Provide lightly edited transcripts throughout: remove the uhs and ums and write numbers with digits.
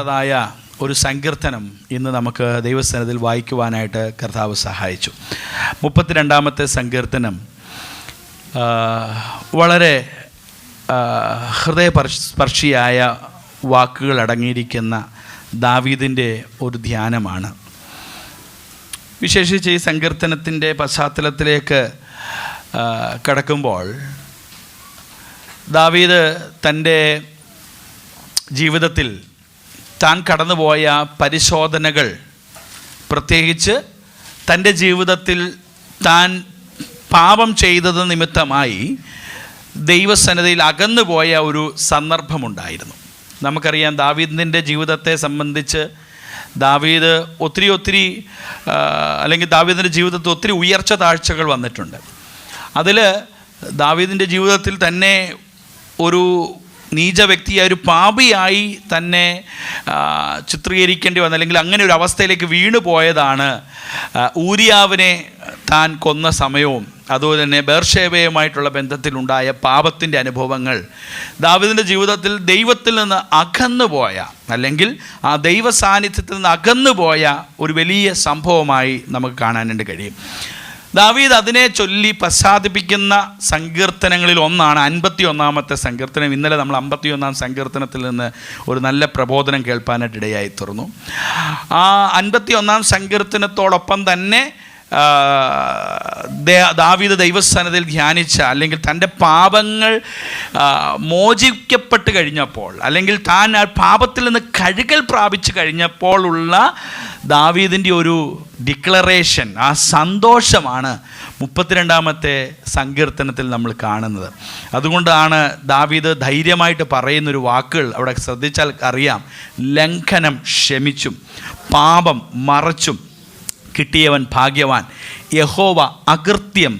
വായിക്കേണ്ടതായ ഒരു സങ്കീർത്തനം ഇന്ന് നമുക്ക് ദൈവസന്നിധിയിൽ വായിക്കുവാനായിട്ട് കർത്താവ് സഹായിച്ചു. 32-ാമത്തെ സങ്കീർത്തനം വളരെ ഹൃദയസ്പർശിയായ വാക്കുകൾ അടങ്ങിയിരിക്കുന്ന ദാവീദിൻ്റെ ഒരു ധ്യാനമാണ്. വിശേഷിച്ച് ഈ സങ്കീർത്തനത്തിൻ്റെ പശ്ചാത്തലത്തിലേക്ക് കടക്കുമ്പോൾ ദാവീദ് തൻ്റെ ജീവിതത്തിൽ താൻ കടന്നുപോയ പരിശോധനകൾ, പ്രത്യേകിച്ച് തൻ്റെ ജീവിതത്തിൽ താൻ പാപം ചെയ്തത് നിമിത്തമായി ദൈവസന്നിധിയിൽ അകന്നുപോയ ഒരു സന്ദർഭമുണ്ടായിരുന്നു. നമുക്കറിയാം ദാവീദിൻ്റെ ജീവിതത്തെ സംബന്ധിച്ച് ദാവീദ് ഒത്തിരി അല്ലെങ്കിൽ ദാവീദിൻ്റെ ജീവിതത്തിൽ ഒത്തിരി ഉയർച്ച താഴ്ചകൾ വന്നിട്ടുണ്ട്. അതിൽ ദാവീദിൻ്റെ ജീവിതത്തിൽ തന്നെ ഒരു നീച വ്യക്തിയായ ഒരു പാപിയായി തന്നെ ചിത്രീകരിക്കേണ്ടി വന്ന, അല്ലെങ്കിൽ അങ്ങനെ ഒരു അവസ്ഥയിലേക്ക് വീണു പോയതാണ് ഊരിയാവിനെ താൻ കൊന്ന സമയവും അതുപോലെ തന്നെ ബേർഷേബയുമായിട്ടുള്ള ബന്ധത്തിലുണ്ടായ പാപത്തിൻ്റെ അനുഭവങ്ങൾ. ദാവീദിൻ്റെ ജീവിതത്തിൽ ദൈവത്തിൽ നിന്ന് അകന്നുപോയ, അല്ലെങ്കിൽ ആ ദൈവ സാന്നിധ്യത്തിൽ നിന്ന് അകന്നുപോയ ഒരു വലിയ സംഭവമായി നമുക്ക് കാണാനായിട്ട് കഴിയും. ദാവീദ് അതിനെ ചൊല്ലി പശ്ചാത്തപിക്കുന്ന സങ്കീർത്തനങ്ങളിൽ ഒന്നാണ് 51-ാമത്തെ സങ്കീർത്തനം. ഇന്നലെ നമ്മൾ 51-ാം സങ്കീർത്തനത്തിൽ നിന്ന് ഒരു നല്ല പ്രബോധനം കേൾപ്പാനായിട്ട് ഇടയായി തീർന്നു. ആ 51-ാം സങ്കീർത്തനത്തോടൊപ്പം തന്നെ ദാവീദ് ദൈവസന്നിധിയിൽ ധ്യാനിച്ച, അല്ലെങ്കിൽ തൻ്റെ പാപങ്ങൾ മോചിക്കപ്പെട്ട് കഴിഞ്ഞപ്പോൾ, അല്ലെങ്കിൽ താൻ ആ പാപത്തിൽ നിന്ന് കഴുകൽ പ്രാപിച്ചു കഴിഞ്ഞപ്പോൾ ഉള്ള ദാവീദിൻ്റെ ഒരു ഡിക്ലറേഷൻ, ആ സന്തോഷമാണ് 32-ാമത്തെ സങ്കീർത്തനത്തിൽ നമ്മൾ കാണുന്നത്. അതുകൊണ്ടാണ് ദാവീദ് ധൈര്യമായിട്ട് പറയുന്നൊരു വാക്കുകൾ അവിടെ ശ്രദ്ധിച്ചാൽ അറിയാം. ലംഘനം ക്ഷമിച്ചും പാപം മറച്ചും കിട്ടിയവൻ ഭാഗ്യവാൻ. യഹോവ അകൃത്യം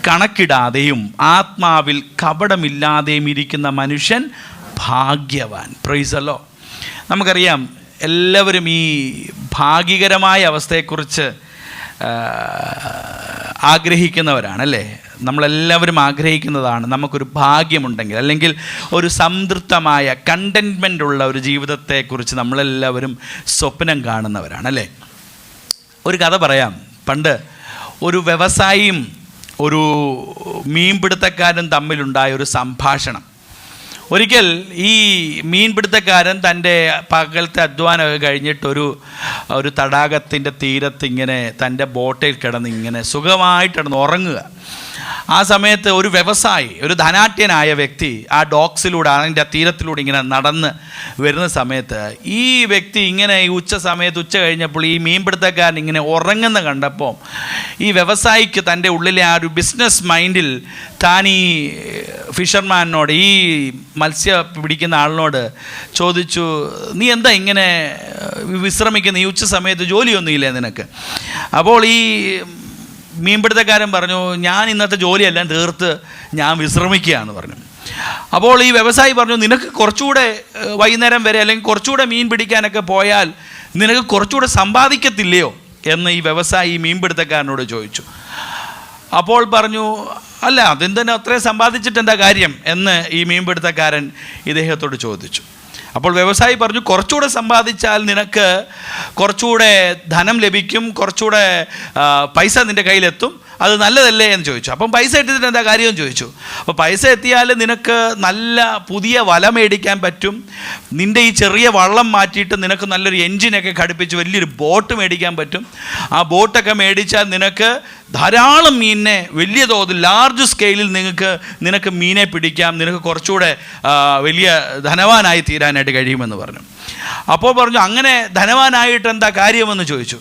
കണക്കിടാതെയും ആത്മാവിൽ കപടമില്ലാതെയും ഇരിക്കുന്ന മനുഷ്യൻ ഭാഗ്യവാൻ. Price the Lord. നമുക്കറിയാം എല്ലാവരും ഈ ഭാഗ്യകരമായ അവസ്ഥയെക്കുറിച്ച് ആഗ്രഹിക്കുന്നവരാണല്ലേ. നമ്മളെല്ലാവരും ആഗ്രഹിക്കുന്നതാണ് നമുക്കൊരു ഭാഗ്യമുണ്ടെങ്കിൽ, അല്ലെങ്കിൽ ഒരു സംതൃപ്തമായ കണ്ടൻറ്റ്മെൻ്റ് ഉള്ള ഒരു ജീവിതത്തെക്കുറിച്ച് നമ്മളെല്ലാവരും സ്വപ്നം കാണുന്നവരാണല്ലേ. ഒരു കഥ പറയാം. പണ്ട് ഒരു വ്യവസായിയും ഒരു മീൻപിടുത്തക്കാരനും തമ്മിലുണ്ടായ ഒരു സംഭാഷണം. ഒരിക്കൽ ഈ മീൻപിടുത്തക്കാരൻ തൻ്റെ പകലത്തെ അധ്വാനമൊക്കെ കഴിഞ്ഞിട്ട് ഒരു തടാകത്തിൻ്റെ തീരത്ത് ഇങ്ങനെ തൻ്റെ ബോട്ടിൽ കിടന്ന് ഇങ്ങനെ സുഖമായിട്ട് കിടന്ന് ഉറങ്ങുക. ആ സമയത്ത് ഒരു വ്യവസായി, ഒരു ധനാഢ്യനായ വ്യക്തി ആ ഡോക്സിലൂടെ, അതിൻ്റെ തീരത്തിലൂടെ ഇങ്ങനെ നടന്ന് വരുന്ന സമയത്ത് ഈ വ്യക്തി ഇങ്ങനെ ഈ ഉച്ച കഴിഞ്ഞപ്പോൾ ഈ മീൻപിടുത്തക്കാരൻ ഇങ്ങനെ ഉറങ്ങുന്ന കണ്ടപ്പോൾ ഈ വ്യവസായിക്ക് തൻ്റെ ഉള്ളിലെ ആ ഒരു ബിസിനസ് മൈൻഡിൽ താൻ ഈ ഫിഷർമാനോട്, ഈ മത്സ്യ പിടിക്കുന്ന ആളിനോട് ചോദിച്ചു, നീ എന്താ ഇങ്ങനെ വിശ്രമിക്കുന്ന, ഈ ഉച്ച സമയത്ത് ജോലിയൊന്നുമില്ലേ നിനക്ക്? അപ്പോൾ ഈ മീൻപിടുത്തക്കാരൻ പറഞ്ഞു, ഞാൻ ഇന്നത്തെ ജോലിയെല്ലാം തീർത്ത് ഞാൻ വിശ്രമിക്കുകയെന്ന് പറഞ്ഞു. അപ്പോൾ ഈ വ്യവസായി പറഞ്ഞു, നിനക്ക് കുറച്ചുകൂടെ വൈകുന്നേരം വരെ അല്ലെങ്കിൽ കുറച്ചുകൂടെ മീൻ പിടിക്കാനൊക്കെ പോയാൽ നിനക്ക് കുറച്ചുകൂടെ സമ്പാദിക്കത്തില്ലയോ എന്ന് ഈ വ്യവസായി മീൻപിടുത്തക്കാരനോട് ചോദിച്ചു. അപ്പോൾ പറഞ്ഞു, അല്ല, അതെന്തിനാ അത്രയും സമ്പാദിച്ചിട്ട് എന്താ കാര്യം എന്ന് ഈ മീൻപിടുത്തക്കാരൻ ഇദ്ദേഹത്തോട് ചോദിച്ചു. അപ്പോൾ വ്യവസായി പറഞ്ഞു, കുറച്ചുകൂടെ സമ്പാദിച്ചാൽ നിനക്ക് കുറച്ചുകൂടെ ധനം ലഭിക്കും, കുറച്ചുകൂടെ പൈസ നിൻ്റെ കയ്യിലെത്തും, അത് നല്ലതല്ലേ എന്ന് ചോദിച്ചു. അപ്പം പൈസ എത്തിയിട്ട് എന്താ കാര്യമെന്ന് ചോദിച്ചു. അപ്പോൾ പൈസ എത്തിയാൽ നിനക്ക് നല്ല പുതിയ വല മേടിക്കാൻ പറ്റും, നിൻ്റെ ഈ ചെറിയ വള്ളം മാറ്റിയിട്ട് നിനക്ക് നല്ലൊരു എൻജിനൊക്കെ ഘടിപ്പിച്ച് വലിയൊരു ബോട്ട് മേടിക്കാൻ പറ്റും. ആ ബോട്ടൊക്കെ മേടിച്ചാൽ നിനക്ക് ധാരാളം മീനിനെ വലിയ തോതിൽ ലാർജ് സ്കെയിലിൽ നിനക്ക് മീനെ പിടിക്കാം, നിനക്ക് കുറച്ചുകൂടെ വലിയ ധനവാനായി തീരാനായിട്ട് കഴിയുമെന്ന് പറഞ്ഞു. അപ്പോൾ പറഞ്ഞു, അങ്ങനെ ധനവാനായിട്ട് എന്താ കാര്യമെന്ന് ചോദിച്ചു.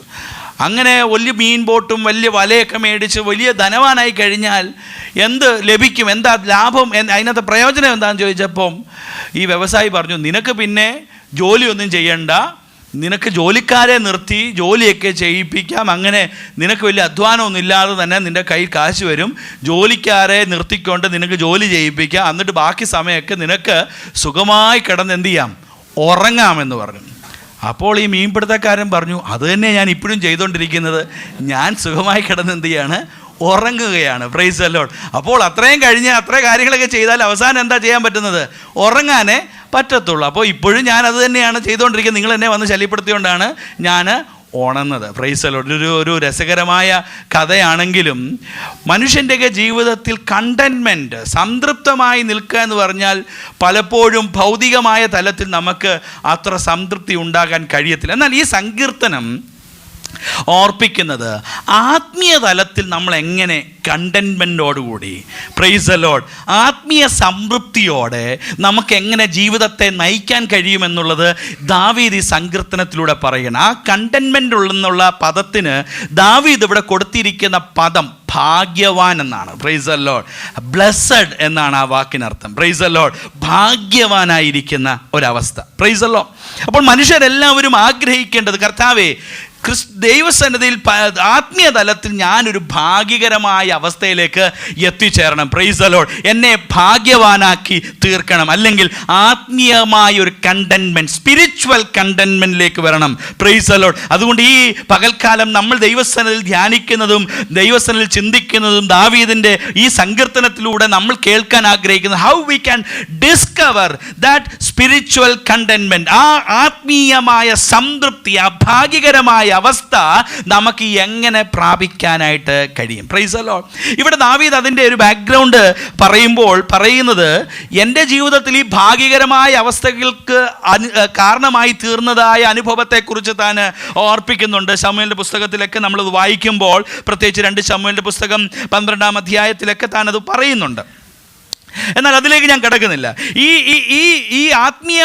അങ്ങനെ വലിയ മീൻ ബോട്ടും വലിയ വലയൊക്കെ മേടിച്ച് വലിയ ധനവാനായി കഴിഞ്ഞാൽ എന്ത് ലഭിക്കും, എന്താ ലാഭം, അതിനകത്ത് പ്രയോജനം എന്താണെന്ന് ചോദിച്ചപ്പം ഈ വ്യവസായി പറഞ്ഞു, നിനക്ക് പിന്നെ ജോലിയൊന്നും ചെയ്യണ്ട, നിനക്ക് ജോലിക്കാരെ നിർത്തി ജോലിയൊക്കെ ചെയ്യിപ്പിക്കാം, അങ്ങനെ നിനക്ക് വലിയ അധ്വാനമൊന്നും ഇല്ലാതെ തന്നെ നിൻ്റെ കയ്യിൽ കാശ് വരും, ജോലിക്കാരെ നിർത്തിക്കൊണ്ട് നിനക്ക് ജോലി ചെയ്യിപ്പിക്കാം, എന്നിട്ട് ബാക്കി സമയമൊക്കെ നിനക്ക് സുഖമായി കിടന്ന് എന്ത് ചെയ്യാം, ഉറങ്ങാമെന്ന് പറഞ്ഞു. അപ്പോൾ ഈ മീൻപിടുത്തക്കാരൻ പറഞ്ഞു, അത് തന്നെ ഞാൻ ഇപ്പോഴും ചെയ്തുകൊണ്ടിരിക്കുന്നത്, ഞാൻ സുഖമായി കിടന്ന് എന്ത് ചെയ്യാണ്, ഉറങ്ങുകയാണ്. Praise the Lord. അപ്പോൾ അത്രയും കഴിഞ്ഞ് അത്ര കാര്യങ്ങളൊക്കെ ചെയ്താൽ അവസാനം എന്താ ചെയ്യാൻ പറ്റുന്നത്? ഉറങ്ങാനേ പറ്റത്തുള്ളൂ. അപ്പോൾ ഇപ്പോഴും ഞാൻ അത് തന്നെയാണ് ചെയ്തുകൊണ്ടിരിക്കുന്നത്. നിങ്ങൾ എന്നെ വന്ന് ശല്യപ്പെടുത്തിയോണ്ടാണ് ഞാൻ ഉണർന്നത്. Price the Lord. ഒരു രസകരമായ കഥയാണെങ്കിലും മനുഷ്യൻ്റെയൊക്കെ ജീവിതത്തിൽ കണ്ടൻമെൻറ്റ്, സംതൃപ്തമായി നിൽക്കുക എന്ന് പറഞ്ഞാൽ പലപ്പോഴും ഭൗതികമായ തലത്തിൽ നമുക്ക് അത്ര സംതൃപ്തി ഉണ്ടാകാൻ കഴിയത്തില്ല. എന്നാൽ ഈ സങ്കീർത്തനം ഓർപ്പിക്കുന്നത് ആത്മീയ തലത്തിൽ നമ്മൾ എങ്ങനെ കണ്ടൻമെൻറ്റോടുകൂടി, പ്രൈസ് ദി ലോർഡ്, ആത്മീയ സംതൃപ്തിയോടെ നമുക്ക് എങ്ങനെ ജീവിതത്തെ നയിക്കാൻ കഴിയുമെന്നുള്ളത് ദാവീദ് ഈ സങ്കീർത്തനത്തിലൂടെ പറയണം. ആ കണ്ടൻമെൻ്റ് എന്നുള്ള പദത്തിന് ദാവീദ് ഇവിടെ കൊടുത്തിരിക്കുന്ന പദം ഭാഗ്യവാൻ എന്നാണ്. Price the Lord. ബ്ലെസ്സഡ് എന്നാണ് ആ വാക്കിനർത്ഥം. Praise the Lord. ഭാഗ്യവാനായിരിക്കുന്ന ഒരവസ്ഥ. Praise the Lord. അപ്പോൾ മനുഷ്യരെല്ലാവരും ആഗ്രഹിക്കേണ്ടത്, കർത്താവേ, ദൈവസന്നിധിയിൽ ആത്മീയ തലത്തിൽ ഞാനൊരു ഭാഗ്യകരമായ അവസ്ഥയിലേക്ക് എത്തിച്ചേരണം. Price the Lord. എന്നെ ഭാഗ്യവാനാക്കി തീർക്കണം. അല്ലെങ്കിൽ ആത്മീയമായ ഒരു കണ്ടൻമെൻറ്റ്, സ്പിരിച്വൽ കണ്ടൻമെൻറ്റിലേക്ക് വരണം. Price the Lord. അതുകൊണ്ട് ഈ പകൽക്കാലം നമ്മൾ ദൈവസന്നിധിയിൽ ധ്യാനിക്കുന്നതും ദൈവസന്നിധിയിൽ ചിന്തിക്കുന്നതും ദാവീദിൻ്റെ ഈ സങ്കീർത്തനത്തിലൂടെ നമ്മൾ കേൾക്കാൻ ആഗ്രഹിക്കുന്നത്, how we can discover that spiritual containment, ആ ആത്മീയമായ സംതൃപ്തി, ആ ഭാഗ്യകരമായ അവസ്ഥ നമുക്ക് എങ്ങനെ പ്രാപിക്കാനായിട്ട് കഴിയും. Price the Lord. ഇവിടെ ദാവീദ് അതിൻ്റെ ഒരു ബാക്ക്ഗ്രൗണ്ട് പറയുമ്പോൾ പറയുന്നത്, എൻ്റെ ജീവിതത്തിൽ ഈ ഭാഗ്യകരമായ അവസ്ഥകൾക്ക് കാരണമായി തീർന്നതായ അനുഭവത്തെക്കുറിച്ച് താൻ ഓർപ്പിക്കുന്നുണ്ട്. ശമൂവേലിൻ്റെ പുസ്തകത്തിലൊക്കെ നമ്മളത് വായിക്കുമ്പോൾ, പ്രത്യേകിച്ച് 2 ശമൂവേലിൻ്റെ പുസ്തകം 12-ാം അധ്യായത്തിലൊക്കെ താൻ അത് പറയുന്നുണ്ട്. എന്നാൽ അതിലേക്ക് ഞാൻ കിടക്കുന്നില്ല. ഈ ആത്മീയ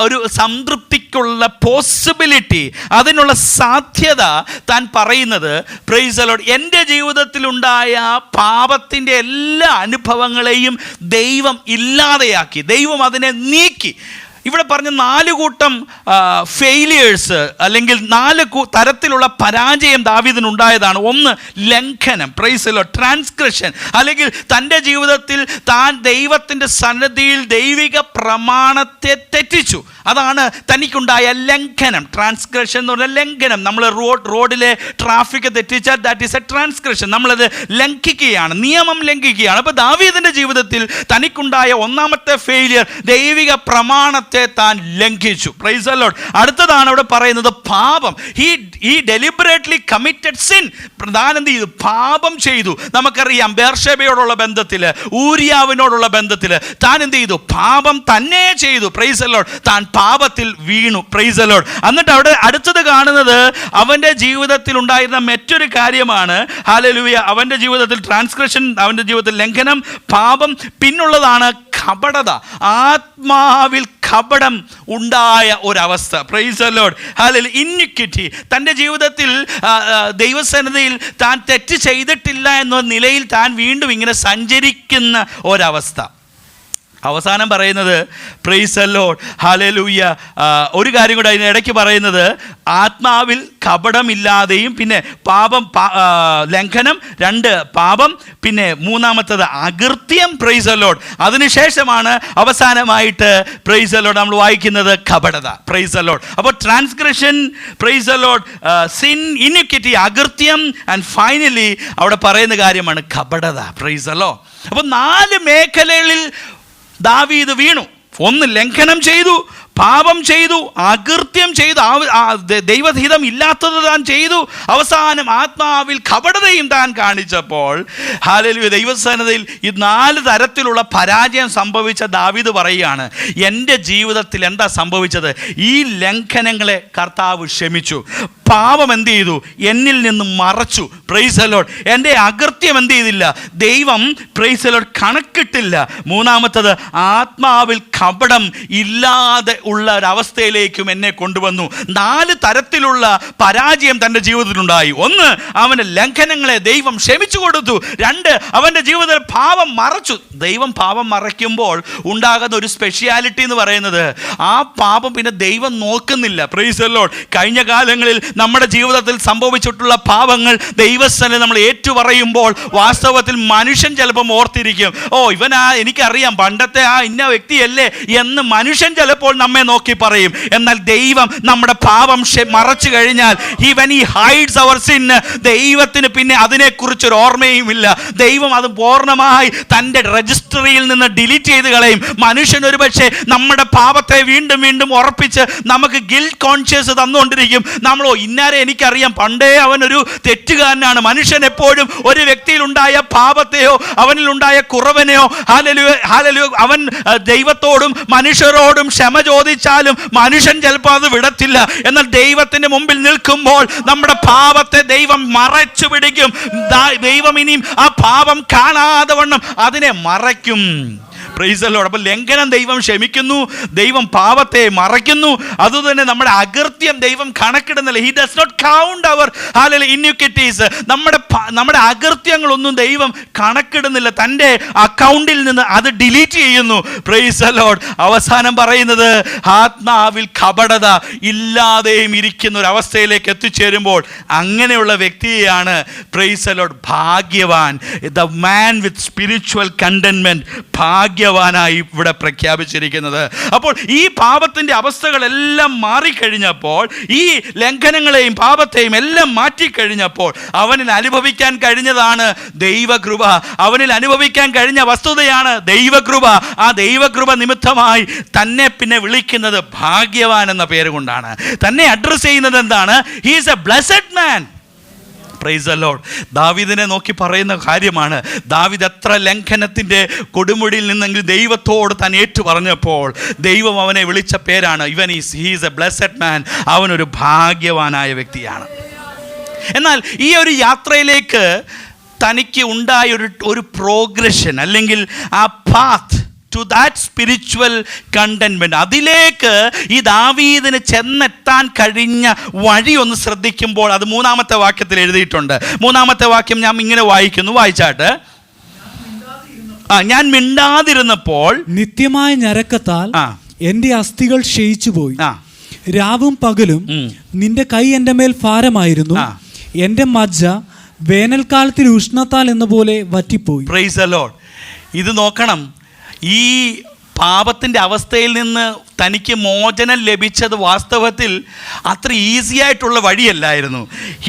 ഒരു സംതൃപ്തിക്കുള്ള പോസിബിലിറ്റി, അതിനുള്ള സാധ്യത താൻ പറയുന്നത്, പ്രൈസ് ദി ലോർഡ്, എൻ്റെ ജീവിതത്തിലുണ്ടായ പാപത്തിൻ്റെ എല്ലാ അനുഭവങ്ങളെയും ദൈവം ഇല്ലാതെയാക്കി, ദൈവം അതിനെ നീക്കി. ഇവിടെ പറഞ്ഞ 4 കൂട്ടം ഫെയിലിയേഴ്സ്, അല്ലെങ്കിൽ 4 തരത്തിലുള്ള പരാജയം ദാവീദിനുണ്ടായതാണ്. ഒന്ന്, ലംഘനം, പ്രൈസ് ദി ലോർഡ്, ട്രാൻസ്ഗ്രഷൻ, അല്ലെങ്കിൽ തൻ്റെ ജീവിതത്തിൽ താൻ ദൈവത്തിൻ്റെ സന്നിധിയിൽ ദൈവിക പ്രമാണത്തെ തെറ്റിച്ചു. അതാണ് തനിക്കുണ്ടായ ലംഘനം. ട്രാൻസ്ഗ്രഷൻ എന്ന് പറഞ്ഞാൽ ലംഘനം. നമ്മൾ റോഡിലെ ട്രാഫിക് തെറ്റിച്ചാൽ ദാറ്റ് ഈസ് എ ട്രാൻസ്ഗ്രഷൻ. നമ്മളത് ലംഘിക്കുകയാണ്, നിയമം ലംഘിക്കുകയാണ്. അപ്പോൾ ദാവീദിൻ്റെ ജീവിതത്തിൽ തനിക്കുണ്ടായ ഒന്നാമത്തെ ഫെയിലിയർ, ദൈവിക പ്രമാണത്തെ താൻ ലംഘിച്ചു. Praise the Lord. അടുത്തതാണ് അവിടെ പറയുന്നത് പാപം. He deliberately committed sin. താൻ എന്ത് ചെയ്തു? പാപം ചെയ്തു. നമുക്കറിയാം, ബേർഷേബയോടുള്ള ബന്ധത്തിൽ, ഊരിയാവിനോടുള്ള ബന്ധത്തിൽ താൻ എന്ത് ചെയ്തു? പാപം തന്നെ ചെയ്തു. Price the Lord. താൻ പാപത്തിൽ വീണു. Price the Lord. എന്നിട്ട് അവിടെ അടുത്തത് കാണുന്നത് അവൻ്റെ ജീവിതത്തിൽ ഉണ്ടായിരുന്ന മറ്റൊരു കാര്യമാണ്. ഹല്ലേലൂയ. അവൻ്റെ ജീവിതത്തിൽ ട്രാൻസ്ഗ്രഷൻ, അവൻ്റെ ജീവിതത്തിൽ ലംഘനം, പാപം, പിന്നുള്ളതാണ് കപടത. ആത്മാവിൽ കപടം ഉണ്ടായ ഒരവസ്ഥ. Praise the Lord. Hallelujah. Iniquity. തൻ്റെ ജീവിതത്തിൽ ദൈവസന്നിധിയിൽ താൻ തെറ്റ് ചെയ്തിട്ടില്ല എന്ന നിലയിൽ താൻ വീണ്ടും ഇങ്ങനെ സഞ്ചരിക്കുന്ന ഒരവസ്ഥ. അവസാനം പറയുന്നത്, പ്രൈസ് ദി ലോർഡ്, ഹല്ലേലൂയ, ഒരു കാര്യം കൂടെ അതിന് ഇടയ്ക്ക് പറയുന്നത്, ആത്മാവിൽ കപടമില്ലാതെയും, പിന്നെ പാപം, ലംഘനം, 2 പാപം, പിന്നെ മൂന്നാമത്തത് അകൃത്യം. Praise the Lord. അതിനുശേഷമാണ് അവസാനമായിട്ട് പ്രൈസ് ദി ലോർഡ് നമ്മൾ വായിക്കുന്നത് കപടത. Praise the Lord. അപ്പോൾ transgression, praise the Lord, sin, iniquity, അകൃത്യം, ആൻഡ് ഫൈനലി അവിടെ പറയുന്ന കാര്യമാണ് കപടത. Praise the Lord. അപ്പോൾ 4 മേഖലകളിൽ ദാവീദ് വീണു. ഒന്ന്, ലംഘനം ചെയ്തു, പാപം ചെയ്തു, അകൃത്യം ചെയ്തു, ദൈവഹിതം ഇല്ലാത്തത് താൻ ചെയ്തു, അവസാനം ആത്മാവിൽ കപടതയും താൻ കാണിച്ചപ്പോൾ, ഹല്ലേലൂയ, ദൈവസന്നിധിയിൽ ഈ 4 തരത്തിലുള്ള പരാജയം സംഭവിച്ച ദാവീദ് പറയുകയാണ്, എൻ്റെ ജീവിതത്തിൽ എന്താ സംഭവിച്ചത്? ഈ ലംഘനങ്ങളെ കർത്താവ് ക്ഷമിച്ചു. പാപം എന്ത് ചെയ്തു? എന്നിൽ നിന്ന് മറച്ചു. Price the Lord. എൻ്റെ അകൃത്യം എന്ത് ചെയ്തില്ല? ദൈവം, പ്രൈസ് ദി ലോർഡ്, കണക്കിട്ടില്ല. മൂന്നാമത്തത്, ആത്മാവിൽ കപടം ഇല്ലാതെ ഉള്ള ഒരവസ്ഥയിലേക്കും എന്നെ കൊണ്ടുവന്നു. 4 തരത്തിലുള്ള പരാജയം തൻ്റെ ജീവിതത്തിലുണ്ടായി. ഒന്ന്, അവൻ്റെ ലംഘനങ്ങളെ ദൈവം ക്ഷമിച്ചു കൊടുത്തു. 2, അവൻ്റെ ജീവിതത്തിൽ പാപം മറച്ചു. ദൈവം പാപം മറയ്ക്കുമ്പോൾ ഉണ്ടാകുന്ന ഒരു സ്പെഷ്യാലിറ്റി എന്ന് പറയുന്നത്, ആ പാപം പിന്നെ ദൈവം നോക്കുന്നില്ല. Price the Lord. കഴിഞ്ഞ കാലങ്ങളിൽ നമ്മുടെ ജീവിതത്തിൽ സംഭവിച്ചിട്ടുള്ള പാപങ്ങൾ ദൈവസ്ഥനെ നമ്മൾ ഏറ്റുപറയുമ്പോൾ വാസ്തവത്തിൽ മനുഷ്യൻ ചിലപ്പം ഓർത്തിരിക്കും, ഓ ഇവനാ എനിക്കറിയാം പണ്ടത്തെ ആ ഇന്ന വ്യക്തിയല്ലേ എന്ന് മനുഷ്യൻ ചിലപ്പോൾ നമ്മെ നോക്കി പറയും. എന്നാൽ ദൈവം നമ്മുടെ പാപം മറച്ചു കഴിഞ്ഞാൽ when he hides our sin, ദൈവത്തിന് പിന്നെ അതിനെക്കുറിച്ചൊരു ഓർമ്മയുമില്ല. ദൈവം അത് പൂർണ്ണമായി തൻ്റെ രജിസ്ട്രിയിൽ നിന്ന് ഡിലീറ്റ് ചെയ്ത് കളയും. മനുഷ്യൻ ഒരു പക്ഷേ നമ്മുടെ പാപത്തെ വീണ്ടും വീണ്ടും ഉറപ്പിച്ച് നമുക്ക് ഗിൽറ്റ് കോൺഷ്യസ് തന്നുകൊണ്ടിരിക്കും. നമ്മളോ ഇന്നാരെ എനിക്കറിയാം പണ്ടേ അവനൊരു തെറ്റുകാരനാണ്. മനുഷ്യൻ എപ്പോഴും ഒരു വ്യക്തിയിലുണ്ടായ പാപത്തെയോ അവനിലുണ്ടായ കുറവിനെയോ അവൻ ദൈവത്തോടും മനുഷ്യരോടും ക്ഷമ ചോദിച്ചാലും മനുഷ്യൻ ചിലപ്പോൾ അത് വിടത്തില്ല. എന്നാൽ ദൈവത്തിന്റെ മുമ്പിൽ നിൽക്കുമ്പോൾ നമ്മുടെ പാപത്തെ ദൈവം മറച്ചു പിടിക്കും. ദൈവം ഇനിയും ആ പാപം കാണാതെ വണ്ണം അതിനെ മറയ്ക്കും. Price the Lord. അപ്പോൾ ലംഘനം ദൈവം ക്ഷമിക്കുന്നു, ദൈവം പാപത്തെ മറയ്ക്കുന്നു. അതുതന്നെ നമ്മുടെ അകൃത്യം ദൈവം കണക്കിടുന്നില്ല. He does not count our iniquities. നമ്മുടെ അകൃത്യങ്ങളൊന്നും ദൈവം കണക്കിടുന്നില്ല. തൻ്റെ അക്കൗണ്ടിൽ നിന്ന് അത് ഡിലീറ്റ് ചെയ്യുന്നു. Price the Lord. അവസാനം പറയുന്നത് ആത്മാവിൽ കപടത ഇല്ലാതെയും ഇരിക്കുന്ന ഒരു അവസ്ഥയിലേക്ക് എത്തിച്ചേരുമ്പോൾ അങ്ങനെയുള്ള വ്യക്തിയെയാണ് പ്രൈസ് ദി ലോർഡ് ഭാഗ്യവാൻ. The man with spiritual contentment ഭാഗ്യവാനായി ഇവിടെ പ്രഖ്യാപിച്ചിരിക്കുന്നത്. അപ്പോൾ ഈ പാപത്തിൻ്റെ അവസ്ഥകളെല്ലാം മാറിക്കഴിഞ്ഞപ്പോൾ, ഈ ലംഘനങ്ങളെയും പാപത്തെയും എല്ലാം മാറ്റിക്കഴിഞ്ഞപ്പോൾ അവനിൽ അനുഭവിക്കാൻ കഴിഞ്ഞതാണ് ദൈവകൃപ. അവനിൽ അനുഭവിക്കാൻ കഴിഞ്ഞ വസ്തുതയാണ് ദൈവകൃപ. ആ ദൈവകൃപ നിമിത്തമായി തന്നെ പിന്നെ വിളിക്കുന്നത് ഭാഗ്യവാൻ എന്ന പേര് കൊണ്ടാണ്. തന്നെ അഡ്രസ് ചെയ്യുന്നത് എന്താണ്? He is A blessed man. Price the Lord. ദാവീദിനെ നോക്കി പറയുന്ന കാര്യമാണ്. ദാവീദ് എത്ര ലംഘനത്തിൻ്റെ കൊടുമുടിയിൽ നിന്നെങ്കിലും ദൈവത്തോട് താൻ ഏറ്റു പറഞ്ഞപ്പോൾ ദൈവം അവനെ വിളിച്ച പേരാണ് ഹി ഈസ് എ ബ്ലെസ്ഡ് മാൻ. അവനൊരു ഭാഗ്യവാനായ വ്യക്തിയാണ്. എന്നാൽ ഈ ഒരു യാത്രയിലേക്ക് തനിക്ക് ഉണ്ടായ ഒരു പ്രോഗ്രഷൻ അല്ലെങ്കിൽ ആ path to that spiritual contentment, അതിലേക്ക് ഈ ദാവീദിന് ചെന്നെത്താൻ കഴിഞ്ഞ വഴി ഒന്ന് ശ്രദ്ധിക്കുമ്പോൾ അത് 3-ാമത്തെ വാക്യത്തിൽ എഴുതിയിട്ടുണ്ട്. 3-ാമത്തെ വാക്യം ഞാൻ ഇങ്ങനെ വായിക്കുന്നു, വായിച്ചാട്ട്. ഞാൻ മിണ്ടാതിരുന്നപ്പോൾ നിത്യമായ ഞരക്കത്താൽ എന്റെ അസ്ഥികൾ ക്ഷയിച്ചുപോയി. രാവും പകലും നിന്റെ കൈ എൻ്റെ മേൽ ഭാരമായിരുന്നു. എന്റെ മജ്ജ വേനൽക്കാലത്തിൽ ഉഷ്ണത്താൽ എന്ന പോലെ വറ്റിപ്പോയി. Price the Lord. ഇത് നോക്കണം. ഈ പാപത്തിൻ്റെ അവസ്ഥയിൽ നിന്ന് തനിക്ക് മോചനം ലഭിച്ചത് വാസ്തവത്തിൽ അത്ര ഈസി ആയിട്ടുള്ള വഴിയല്ലായിരുന്നു.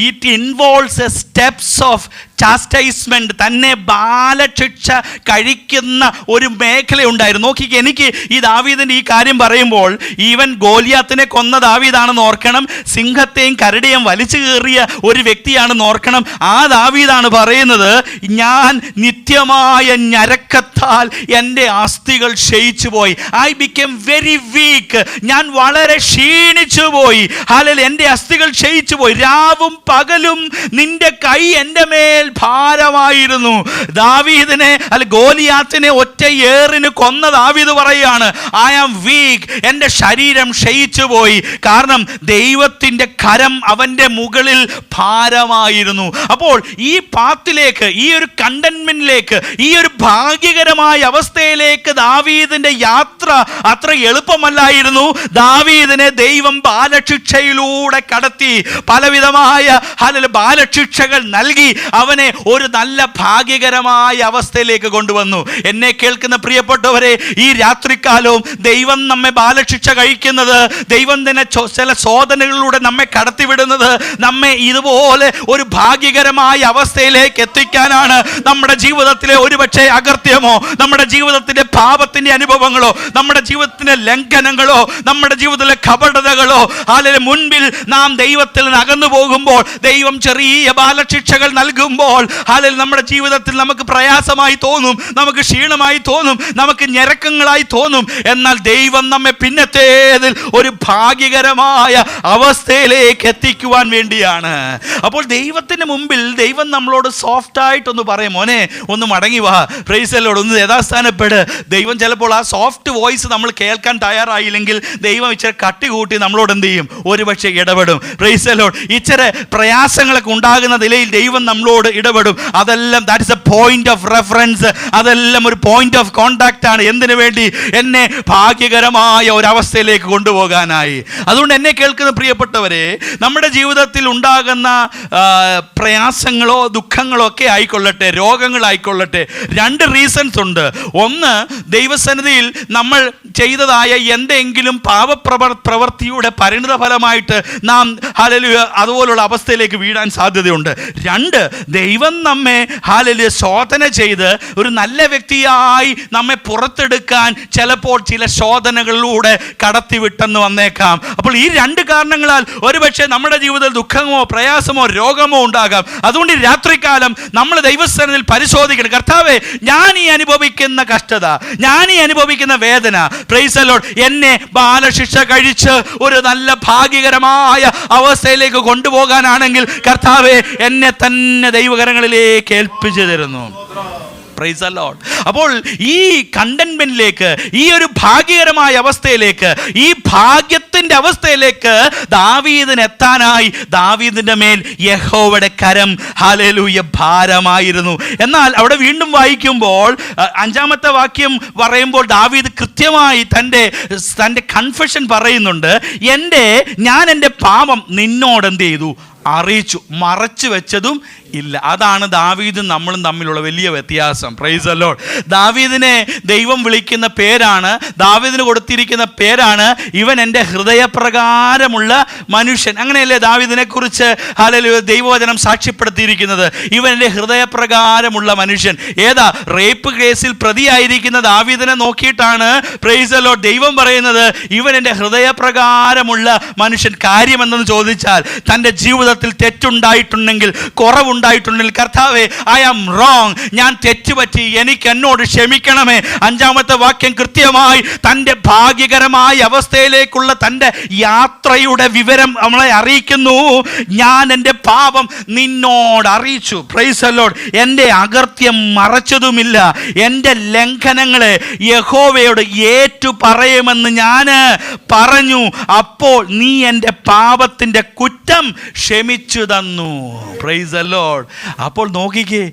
It involves a steps of chastisement. തന്നെ ബാലശിക്ഷ കഴിക്കുന്ന ഒരു മേഖലയുണ്ടായിരുന്നു. നോക്കിക്കേ, എനിക്ക് ഈ ദാവീദിൻ്റെ ഈ കാര്യം പറയുമ്പോൾ ഈവൻ ഗോലിയാത്തിനെ കൊന്ന ദാവീദാണെന്ന് ഓർക്കണം. സിംഹത്തെയും കരടിയെയും വലിച്ചു കയറിയ ഒരു വ്യക്തിയാണെന്ന് ഓർക്കണം. ആ ദാവീദാണ് പറയുന്നത്, ഞാൻ നിത്യമായ ഞരക്കത്താൽ എൻ്റെ അസ്ഥികൾ ക്ഷയിച്ചു പോയി. I become very weak. ഞാൻ വളരെ ക്ഷീണിച്ചു പോയി. ഹല്ലേലൂയ. എൻ്റെ അസ്ഥികൾ ക്ഷയിച്ചു പോയി. രാവും പകലും നിന്റെ കൈ എൻ്റെ മേൽ ഭാരമായിരുന്നു. ദാവീദിനെ ഗോലിയാത്തിനെ ഒറ്റ ഏറിന് കൊന്ന ദാവീദ് പറയുകയാണ്, ഐ ആം വീക്ക്. എൻ്റെ ശരീരം ക്ഷയിച്ചു പോയി. കാരണം ദൈവത്തിൻ്റെ കരം അവൻ്റെ മുകളിൽ ഭാരമായിരുന്നു. അപ്പോൾ ഈ പാത്തിലേക്ക്, ഈ ഒരു കണ്ടന്റ്മെന്റിലേക്ക്, ഈ ഒരു ഭാഗ്യകരമായ അവസ്ഥയിലേക്ക് ദാവീദിന്റെ യാത്ര അത്ര എളുപ്പമല്ലായിരുന്നു. ദാവീദിനെ ദൈവം ബാലശിക്ഷയിലൂടെ കടത്തി പലവിധമായ ബാലശിക്ഷകൾ നൽകി അവനെ ഒരു നല്ല ഭാഗ്യകരമായ അവസ്ഥയിലേക്ക് കൊണ്ടുവന്നു. എന്നെ കേൾക്കുന്ന പ്രിയപ്പെട്ടവരെ, ഈ രാത്രികാലവും ദൈവം നമ്മെ ബാലശിക്ഷ കഴിക്കുന്നത്, ദൈവം തന്നെ ചില ശോധനകളിലൂടെ നമ്മെ കടത്തിവിടുന്നത് നമ്മെ ഇതുപോലെ ഒരു ഭാഗ്യകരമായ അവസ്ഥയിലേക്ക് എത്തിക്കാനാണ്. നമ്മുടെ ജീവിതത്തിലെ ഒരുപക്ഷെ അകൃത്യമോ, നമ്മുടെ ജീവിതത്തിലെ പാപത്തിന്റെ അനുഭവങ്ങളോ, നമ്മുടെ ജീവിതത്തിലെ ലംഘനങ്ങളോ, നമ്മുടെ ജീവിതത്തിലെ കപടതകളോ, അല്ലെങ്കിൽ മുൻപിൽ നാം ദൈവത്തിൽ നിന്ന് അകന്നു പോകുമ്പോൾ ദൈവം ചെറിയ ബാലശിക്ഷകൾ നൽകുമ്പോൾ അല്ലെങ്കിൽ നമ്മുടെ ജീവിതത്തിൽ നമുക്ക് പ്രയാസമായി തോന്നും, നമുക്ക് ക്ഷീണമായി തോന്നും, നമുക്ക് ഞരക്കങ്ങളായി തോന്നും. എന്നാൽ ദൈവം നമ്മെ പിന്നത്തേതിൽ ഒരു ഭാഗ്യകരമായ അവസ്ഥയിലേക്ക് എത്തിക്കുവാൻ വേണ്ടിയാണ്. അപ്പോൾ ദൈവത്തിന് മുമ്പിൽ ദൈവം നമ്മളോട് സോഫ്റ്റ് ആയിട്ടൊന്ന് പറയും, മോനെ ഒന്ന് മടങ്ങി വാ, പ്രൈസ് ദി ലോർഡ്, ഒന്ന് യഥാസ്ഥാനപ്പെട്. ദൈവം ചിലപ്പോൾ ആ സോഫ്റ്റ് വോയിസ് നമ്മൾ കേൾക്കാൻ തയ്യാറായില്ലെങ്കിൽ ദൈവം ഇച്ചിരി കട്ടി കൂട്ടി നമ്മളോട് എന്ത് ചെയ്യും? ഒരുപക്ഷെ ഇടപെടും. Price the Lord. ഇച്ചിരി പ്രയാസങ്ങളൊക്കെ ഉണ്ടാകുന്ന നിലയിൽ ദൈവം നമ്മളോട് ഇടപെടും. അതെല്ലാം that is A point of reference, അതെല്ലാം ഒരു പോയിന്റ് ഓഫ് കോണ്ടാക്ട് ആണ്. എന്തിനു വേണ്ടി? എന്നെ ഭാഗ്യകരമായ ഒരവസ്ഥയിലേക്ക് കൊണ്ടുപോകാനായി. അതുകൊണ്ട് എന്നെ കേൾക്കുന്ന പ്രിയപ്പെട്ടവരെ, നമ്മുടെ ജീവിതത്തിൽ ഉണ്ടാകുന്ന പ്രയാസങ്ങളോ ദുഃഖങ്ങളോ ഒക്കെ ആയിക്കൊള്ളട്ടെ, രോഗങ്ങളായിക്കൊള്ളട്ടെ, 2 റീസൺസ് ഉണ്ട്. ഒന്ന്, ദൈവസന്നിധിയിൽ നമ്മൾ ചെയ്തതായ എന്തെങ്കിലും പ്രവൃത്തിയുടെ പരിണിത ഫലമായിട്ട് നാം ഹല്ലേലൂയ അതുപോലുള്ള അവസ്ഥയിലേക്ക് വീഴാൻ സാധ്യതയുണ്ട്. 2, ദൈവം നമ്മെ ഹല്ലേലൂയ ശോധന ചെയ്ത് ഒരു നല്ല വ്യക്തിയായി നമ്മെ പുറത്തെടുക്കാൻ ചിലപ്പോൾ ചില ശോധനകളിലൂടെ കടത്തിവിട്ടെന്ന് വന്നേക്കാം. അപ്പോൾ ഈ 2 കാരണങ്ങളാൽ ഒരുപക്ഷെ നമ്മുടെ ജീവിതത്തിൽ ദുഃഖമോ പ്രയാസമോ രോഗമോ ഉണ്ടാകാം. അതുകൊണ്ട് ഈ രാത്രികാലം നമ്മൾ ദൈവസന്നിധിയിൽ പരിശോധിക്കണം. കർത്താവേ, ഞാൻ ഈ അനുഭവിക്കുന്ന കഷ്ടത, ഞാൻ ഈ അനുഭവിക്കുന്ന വേദന, പ്രൈസ് ദി ലോർഡ്, എന്നെ ബാലശിക്ഷ കഴിച്ച് ഒരു നല്ല ഭാഗ്യകരമായ അവസ്ഥയിലേക്ക് കൊണ്ടുപോകാനാണെങ്കിൽ കർത്താവേ, എന്നെ തന്നെ ദൈവകരങ്ങളിലേക്ക് ഏൽപ്പിച്ചു തരുന്നു. Price the Lord. അപ്പോൾ ഈ കണ്ടന്റ്മെന്റിലേക്ക്, ഈ ഒരു ഭാഗ്യകരമായ അവസ്ഥയിലേക്ക്, ഈ ഭാഗ്യത്തിന്റെ അവസ്ഥയിലേക്ക് ദാവീദിന് എത്താനായി ദാവീദിന്റെ മേൽ യഹോവയുടെ കരം ഹല്ലേലൂയ ഭാരമായിരുന്നു. എന്നാൽ അവിടെ വീണ്ടും വായിക്കുമ്പോൾ 5-ാമത്തെ വാക്യം പറയുമ്പോൾ ദാവീദ് കൃത്യമായി തൻ്റെ കൺഫെഷൻ പറയുന്നുണ്ട്. ഞാൻ എൻ്റെ പാപം നിന്നോട് എന്ത് ചെയ്തു? അറിയിച്ചു, മറച്ചു വെച്ചതും ഇല്ല. അതാണ് ദാവീദും നമ്മളും തമ്മിലുള്ള വലിയ വ്യത്യാസം. Price the Lord. ദാവീദിനെ ദൈവം വിളിക്കുന്ന പേരാണ്, ദാവീദിന് കൊടുത്തിരിക്കുന്ന പേരാണ്, ഇവൻ എൻ്റെ ഹൃദയപ്രകാരമുള്ള മനുഷ്യൻ. അങ്ങനെയല്ലേ ദാവീദിനെ കുറിച്ച് ഹല്ലേലൂയ ദൈവവചനം സാക്ഷ്യപ്പെടുത്തിയിരിക്കുന്നത്? ഇവൻ എൻ്റെ ഹൃദയപ്രകാരമുള്ള മനുഷ്യൻ. ഏതാ? റേപ്പ് കേസിൽ പ്രതിയായിരിക്കുന്ന ദാവീദിനെ നോക്കിയിട്ടാണ് പ്രൈസ് ദി ലോർഡ് ദൈവം പറയുന്നത്, ഇവൻ എൻ്റെ ഹൃദയപ്രകാരമുള്ള മനുഷ്യൻ. കാര്യമെന്തെന്ന് ചോദിച്ചാൽ, തൻ്റെ ജീവിതത്തിൽ തെറ്റുണ്ടായിട്ടുണ്ടെങ്കിൽ, കുറവുണ്ടായിട്ടുണ്ടെങ്കിൽ, കർത്താവേ, ഐ ആം റോങ്, ഞാൻ തെറ്റുപറ്റി, എനിക്ക് എന്നോട് ക്ഷമിക്കണമേ. 5-ാമത്തെ വാക്യം കൃത്യമായി തൻ്റെ ഭാഗ്യകരമായ അവസ്ഥയിലേക്കുള്ള തൻ്റെ യാത്രയുടെ വിവരം നമ്മളെ അറിയിക്കുന്നു. ഞാൻ എൻ്റെ പാപം നിന്നോട് അറിയിച്ചു. Price the Lord. എൻ്റെ അകൃത്യം മറച്ചതുമില്ല, എൻ്റെ ലംഘനങ്ങളെ യഹോവയോട് ഏറ്റു പറയുമെന്ന് ഞാൻ പറഞ്ഞു. അപ്പോൾ നീ എൻ്റെ പാപത്തിൻ്റെ കുറ്റം ക്ഷമിച്ചു തന്നു. Price the Lord. അപ്പോൾ നോക്കിക്കേ,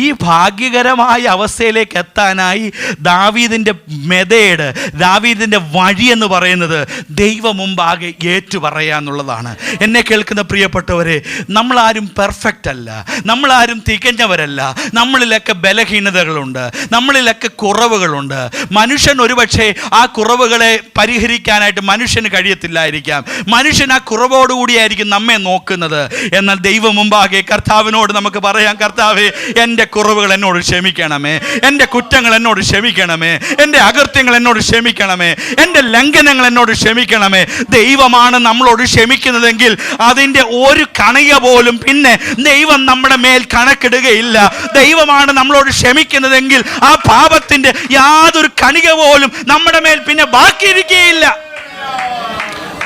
ഈ ഭാഗ്യകരമായ അവസ്ഥയിലേക്ക് എത്താനായി ദാവീദിൻ്റെ മെതേഡ്, ദാവീദിൻ്റെ വഴി എന്ന് പറയുന്നത് ദൈവ മുമ്പാകെ ഏറ്റു പറയാന്നുള്ളതാണ്. എന്നെ കേൾക്കുന്ന പ്രിയപ്പെട്ടവരെ, നമ്മളാരും പെർഫെക്റ്റ് അല്ല, നമ്മളാരും തികഞ്ഞവരല്ല. നമ്മളിലൊക്കെ ബലഹീനതകളുണ്ട്, നമ്മളിലൊക്കെ കുറവുകളുണ്ട്. മനുഷ്യൻ ഒരുപക്ഷെ ആ കുറവുകളെ പരിഹരിക്കാനായിട്ട് മനുഷ്യന് കഴിയത്തില്ലായിരിക്കാം. മനുഷ്യൻ ആ കുറവോടുകൂടിയായിരിക്കും നമ്മെ നോക്കുന്നത്. എന്നാൽ ദൈവം മുമ്പാകെ കർത്താവിനോട് നമുക്ക് പറയാം, കർത്താവേ, എൻ്റെ കുറവുകൾ എന്നോട് ക്ഷമിക്കണമേ, എൻ്റെ കുറ്റങ്ങൾ എന്നോട് ക്ഷമിക്കണമേ, എൻ്റെ അകൃത്യങ്ങൾ എന്നോട് ക്ഷമിക്കണമേ, എൻ്റെ ലംഘനങ്ങൾ എന്നോട് ക്ഷമിക്കണമേ. ദൈവമാണ് നമ്മളോട് ക്ഷമിക്കുന്നതെങ്കിൽ അതിൻ്റെ ഒരു കണിക പോലും പിന്നെ ദൈവം നമ്മുടെ മേൽ കണക്കിടുകയില്ല. ദൈവമാണ് നമ്മളോട് ക്ഷമിക്കുന്നതെങ്കിൽ ആ പാപത്തിൻ്റെ യാതൊരു കണിക പോലും നമ്മുടെ മേൽ പിന്നെ ബാക്കിയിരിക്കുകയില്ല.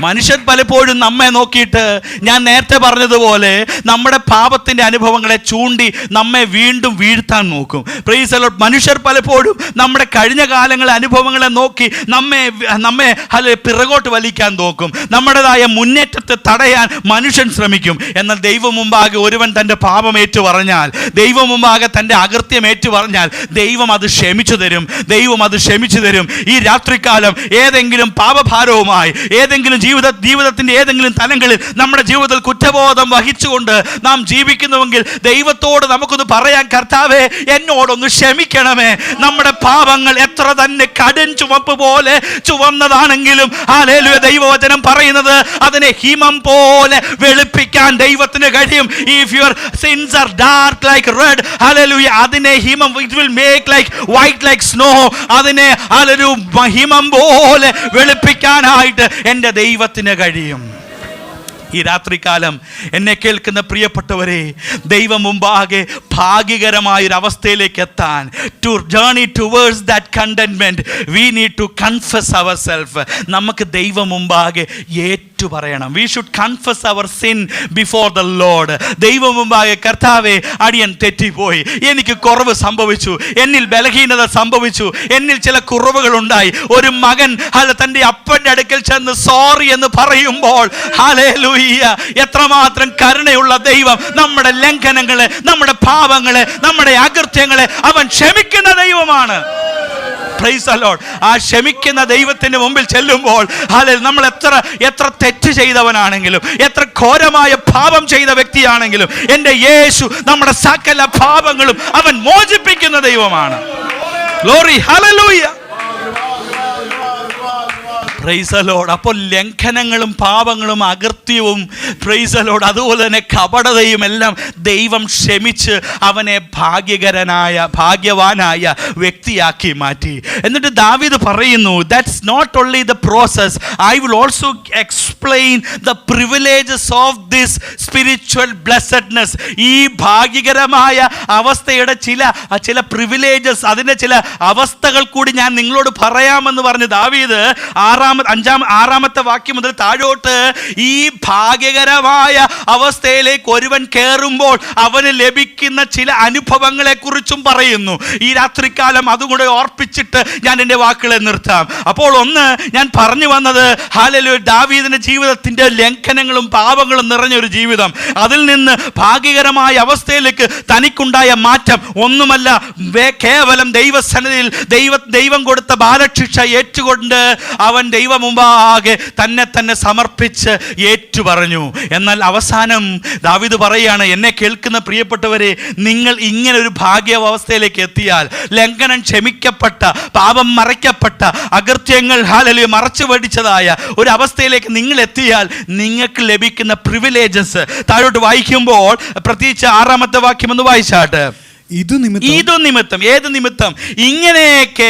മനുഷ്യൻ പലപ്പോഴും നമ്മെ നോക്കിയിട്ട്, ഞാൻ നേരത്തെ പറഞ്ഞതുപോലെ, നമ്മുടെ പാപത്തിൻ്റെ അനുഭവങ്ങളെ ചൂണ്ടി നമ്മെ വീണ്ടും വീഴ്ത്താൻ നോക്കും. Price the Lord. മനുഷ്യർ പലപ്പോഴും നമ്മുടെ കഴിഞ്ഞ കാലങ്ങളെ അനുഭവങ്ങളെ നോക്കി നമ്മെ പിറകോട്ട് വലിക്കാൻ നോക്കും. നമ്മുടേതായ മുന്നേറ്റത്തെ തടയാൻ മനുഷ്യൻ ശ്രമിക്കും. എന്നാൽ ദൈവം മുമ്പാകെ ഒരുവൻ തൻ്റെ പാപം ഏറ്റു പറഞ്ഞാൽ, ദൈവം മുമ്പാകെ തൻ്റെ അകൃത്യം ഏറ്റു പറഞ്ഞാൽ, ദൈവം അത് ക്ഷമിച്ചു തരും. ദൈവം അത് ക്ഷമിച്ചു തരും. ഈ രാത്രികാലം ഏതെങ്കിലും പാപഭാരവുമായി, ഏതെങ്കിലും ജീവിതത്തിൻ്റെ ഏതെങ്കിലും തലങ്ങളിൽ നമ്മുടെ ജീവിതത്തിൽ കുറ്റബോധം വഹിച്ചുകൊണ്ട് നാം ജീവിക്കുന്നുവെങ്കിൽ ദൈവത്തോട് നമുക്കൊന്ന് പറയാൻ, കർത്താവേ, എന്നോടൊന്ന് ക്ഷമിക്കണമേ. നമ്മുടെ പാപങ്ങൾ എത്ര തന്നെ കടും ചുവപ്പ് പോലെ ചുവന്നതാണെങ്കിലും ഹല്ലേലൂയ ദൈവവചനം പറയുന്നത് അതിനെ ഹിമം പോലെ വെളുപ്പിക്കാൻ ദൈവത്തിന് കഴിയും. If your sins are dark like red, hallelujah, അതിനെ ഹിമം, it will make like white like snow. അതിനെ ഹല്ലേലൂയ ഹിമം പോലെ വെളുപ്പിക്കാനായിട്ട് എൻ്റെ ദൈവത്തിന് കഴിയും. ഈ രാത്രികാലം എന്നെ കേൾക്കുന്ന പ്രിയപ്പെട്ടവരെ, ദൈവം മുമ്പാകെ ഭാഗ്യകരമായൊരവസ്ഥയിലേക്ക് എത്താൻ, to journey towards that contentment, we need to confess our self. നമുക്ക് ദൈവം മുമ്പാകെ ഏറ്റു പറയണം. We should confess our sin before the Lord. ദൈവം മുമ്പാകെ, കർത്താവേ, അടിയൻ തെറ്റിപ്പോയി, എനിക്ക് കുറവ് സംഭവിച്ചു, എന്നിൽ ബലഹീനത സംഭവിച്ചു, എന്നിൽ ചില കുറവുകൾ ഉണ്ടായി. ഒരു മകൻ തൻ്റെ അപ്പൻ്റെ അടുക്കൽ ചെന്ന് സോറി എന്ന് പറയുമ്പോൾ, ഹല്ലേലൂയ, എത്രമാത്രം കരുണയുള്ള ദൈവം! നമ്മുടെ ലംഘനങ്ങളെ, നമ്മുടെ പാപങ്ങളെ, നമ്മുടെ അകൃത്യങ്ങളെ അവൻ ക്ഷമിക്കുന്ന ദൈവമാണ്. Price the Lord. ആ ക്ഷമിക്കുന്ന ദൈവത്തിന് മുമ്പിൽ ചെല്ലുമ്പോൾ, നമ്മൾ എത്ര തെറ്റ് ചെയ്തവനാണെങ്കിലും, എത്ര ഘോരമായ പാപം ചെയ്ത വ്യക്തിയാണെങ്കിലും, എൻ്റെ യേശു നമ്മുടെ സകല പാപങ്ങളും അവൻ മോചിപ്പിക്കുന്ന ദൈവമാണ്. Glory, hallelujah, price the Lord. അപ്പോൾ ലംഘനങ്ങളും പാപങ്ങളും അകൃത്യവും, പ്രൈസ് ദി ലോർഡ്, അതുപോലെ തന്നെ കപടതയും എല്ലാം ദൈവം ക്ഷമിച്ച് അവനെ ഭാഗ്യവാനായ വ്യക്തിയാക്കി മാറ്റി. എന്നിട്ട് ദാവീദ് പറയുന്നു, that's not only the process, I will also explain the privileges of this spiritual blessedness. ഈ ഭാഗ്യകരമായ അവസ്ഥയുടെ ചില പ്രിവിലേജസ്, അതിൻ്റെ ചില അവസ്ഥകൾ കൂടി ഞാൻ നിങ്ങളോട് പറയാമെന്ന് പറഞ്ഞ് ദാവീദ് 6-ാമത്തെ വാക്യം മുതൽ താഴോട്ട് ഈ ഭാഗ്യകരമായ അവസ്ഥയിലേക്ക് ഒരുവൻ കയറുമ്പോൾ അവന് ലഭിക്കുന്ന ചില അനുഭവങ്ങളെ കുറിച്ചും പറയുന്നു. ഈ രാത്രികാലം അതുകൂടെ ഓർപ്പിച്ചിട്ട് ഞാൻ എൻ്റെ വാക്കുകളെ നിർത്താം. അപ്പോൾ ഒന്ന് ഞാൻ പറഞ്ഞു വന്നത്, ഹല്ലേലൂയ, ദാവീദിന്റെ ജീവിതത്തിന്റെ ലംഘനങ്ങളും പാപങ്ങളും നിറഞ്ഞൊരു ജീവിതം, അതിൽ നിന്ന് ഭാഗ്യകരമായ അവസ്ഥയിലേക്ക് തനിക്കുണ്ടായ മാറ്റം ഒന്നുമല്ല, കേവലം ദൈവസന്നിധിയിൽ ദൈവം കൊടുത്ത ബാലശിക്ഷ ഏറ്റുകൊണ്ട് അവൻ ദൈവം മുമ്പാകെ തന്നെ സമർപ്പിച്ച് ഏറ്റു പറഞ്ഞു. എന്നാൽ അവസാനം ദാവീദ് പറയാണ്, എന്നെ കേൾക്കുന്ന പ്രിയപ്പെട്ടവരെ, നിങ്ങൾ ഇങ്ങനെ ഒരു ഭാഗ്യാവസ്ഥയിലേക്ക് എത്തിയാൽ, ലംഘനം ക്ഷമിക്കപ്പെട്ട, പാപം മറയ്ക്കപ്പെട്ട, അകൃത്യങ്ങൾ ഹല്ലേലൂയ മറച്ചു പിടിച്ചതായ ഒരു അവസ്ഥയിലേക്ക് നിങ്ങൾ എത്തിയാൽ നിങ്ങൾക്ക് ലഭിക്കുന്ന പ്രിവിലേജസ് താഴോട്ട് വായിക്കുമ്പോൾ, പ്രത്യേകിച്ച് 6-ാമത്തെ വാക്യം ഒന്ന് വായിച്ചാട്ട്. ഇതു നിമിത്തം, ഏത് നിമിത്തം? ഇങ്ങനെയൊക്കെ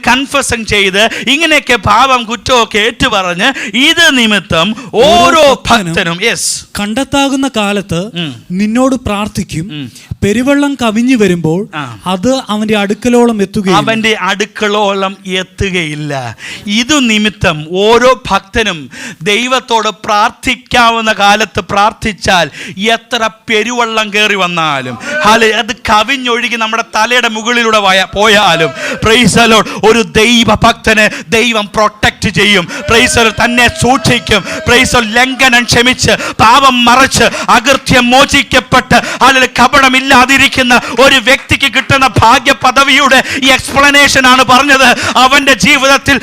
കൺഫഷൻ ചെയ്ത്, ഇങ്ങനെയൊക്കെ പാപം കുറ്റമൊക്കെ ഏറ്റുപറഞ്ഞ്, ഇത് നിമിത്തം ഓരോ ഭക്തനും കണ്ടെത്താകുന്ന കാലത്ത് നിന്നോട് പ്രാർത്ഥിക്കും. പെരുവെള്ളം കവിഞ്ഞു വരുമ്പോൾ അത് അവന്റെ അടുക്കലോളം എത്തുകയില്ല. ഇതു നിമിത്തം ഓരോ ഭക്തനും ദൈവത്തോട് പ്രാർത്ഥിക്കാവുന്ന കാലത്ത് പ്രാർത്ഥിച്ചാൽ എത്ര പെരുവെള്ളം കയറി വന്നാലും, അത് കവിഞ്ഞൊഴുകി നമ്മുടെ തലയുടെ മുകളിലൂടെ പോയാലും, പ്രൈസ് ദി ലോർഡ്, ഒരു ദൈവഭക്തനെ ദൈവം പ്രൊട്ടക്ട് ചെയ്യും. പ്രൈസ് ദി ലോർഡ്, തന്നെ സൂക്ഷിക്കും. പ്രൈസ് ദി ലോർഡ്, ലംഘനം ക്ഷമിച്ച്, പാപം മറച്ച്, അകൃത്യം മോചിക്കപ്പെട്ട്, കപടമില്ലാതിരിക്കുന്ന ഒരു വ്യക്തിക്ക് കിട്ടുന്ന ഭാഗ്യ പദവിയുടെ ഈ എക്സ്പ്ലനേഷൻ ആണ് പറഞ്ഞത്. അവന്റെ ജീവിതത്തിൽ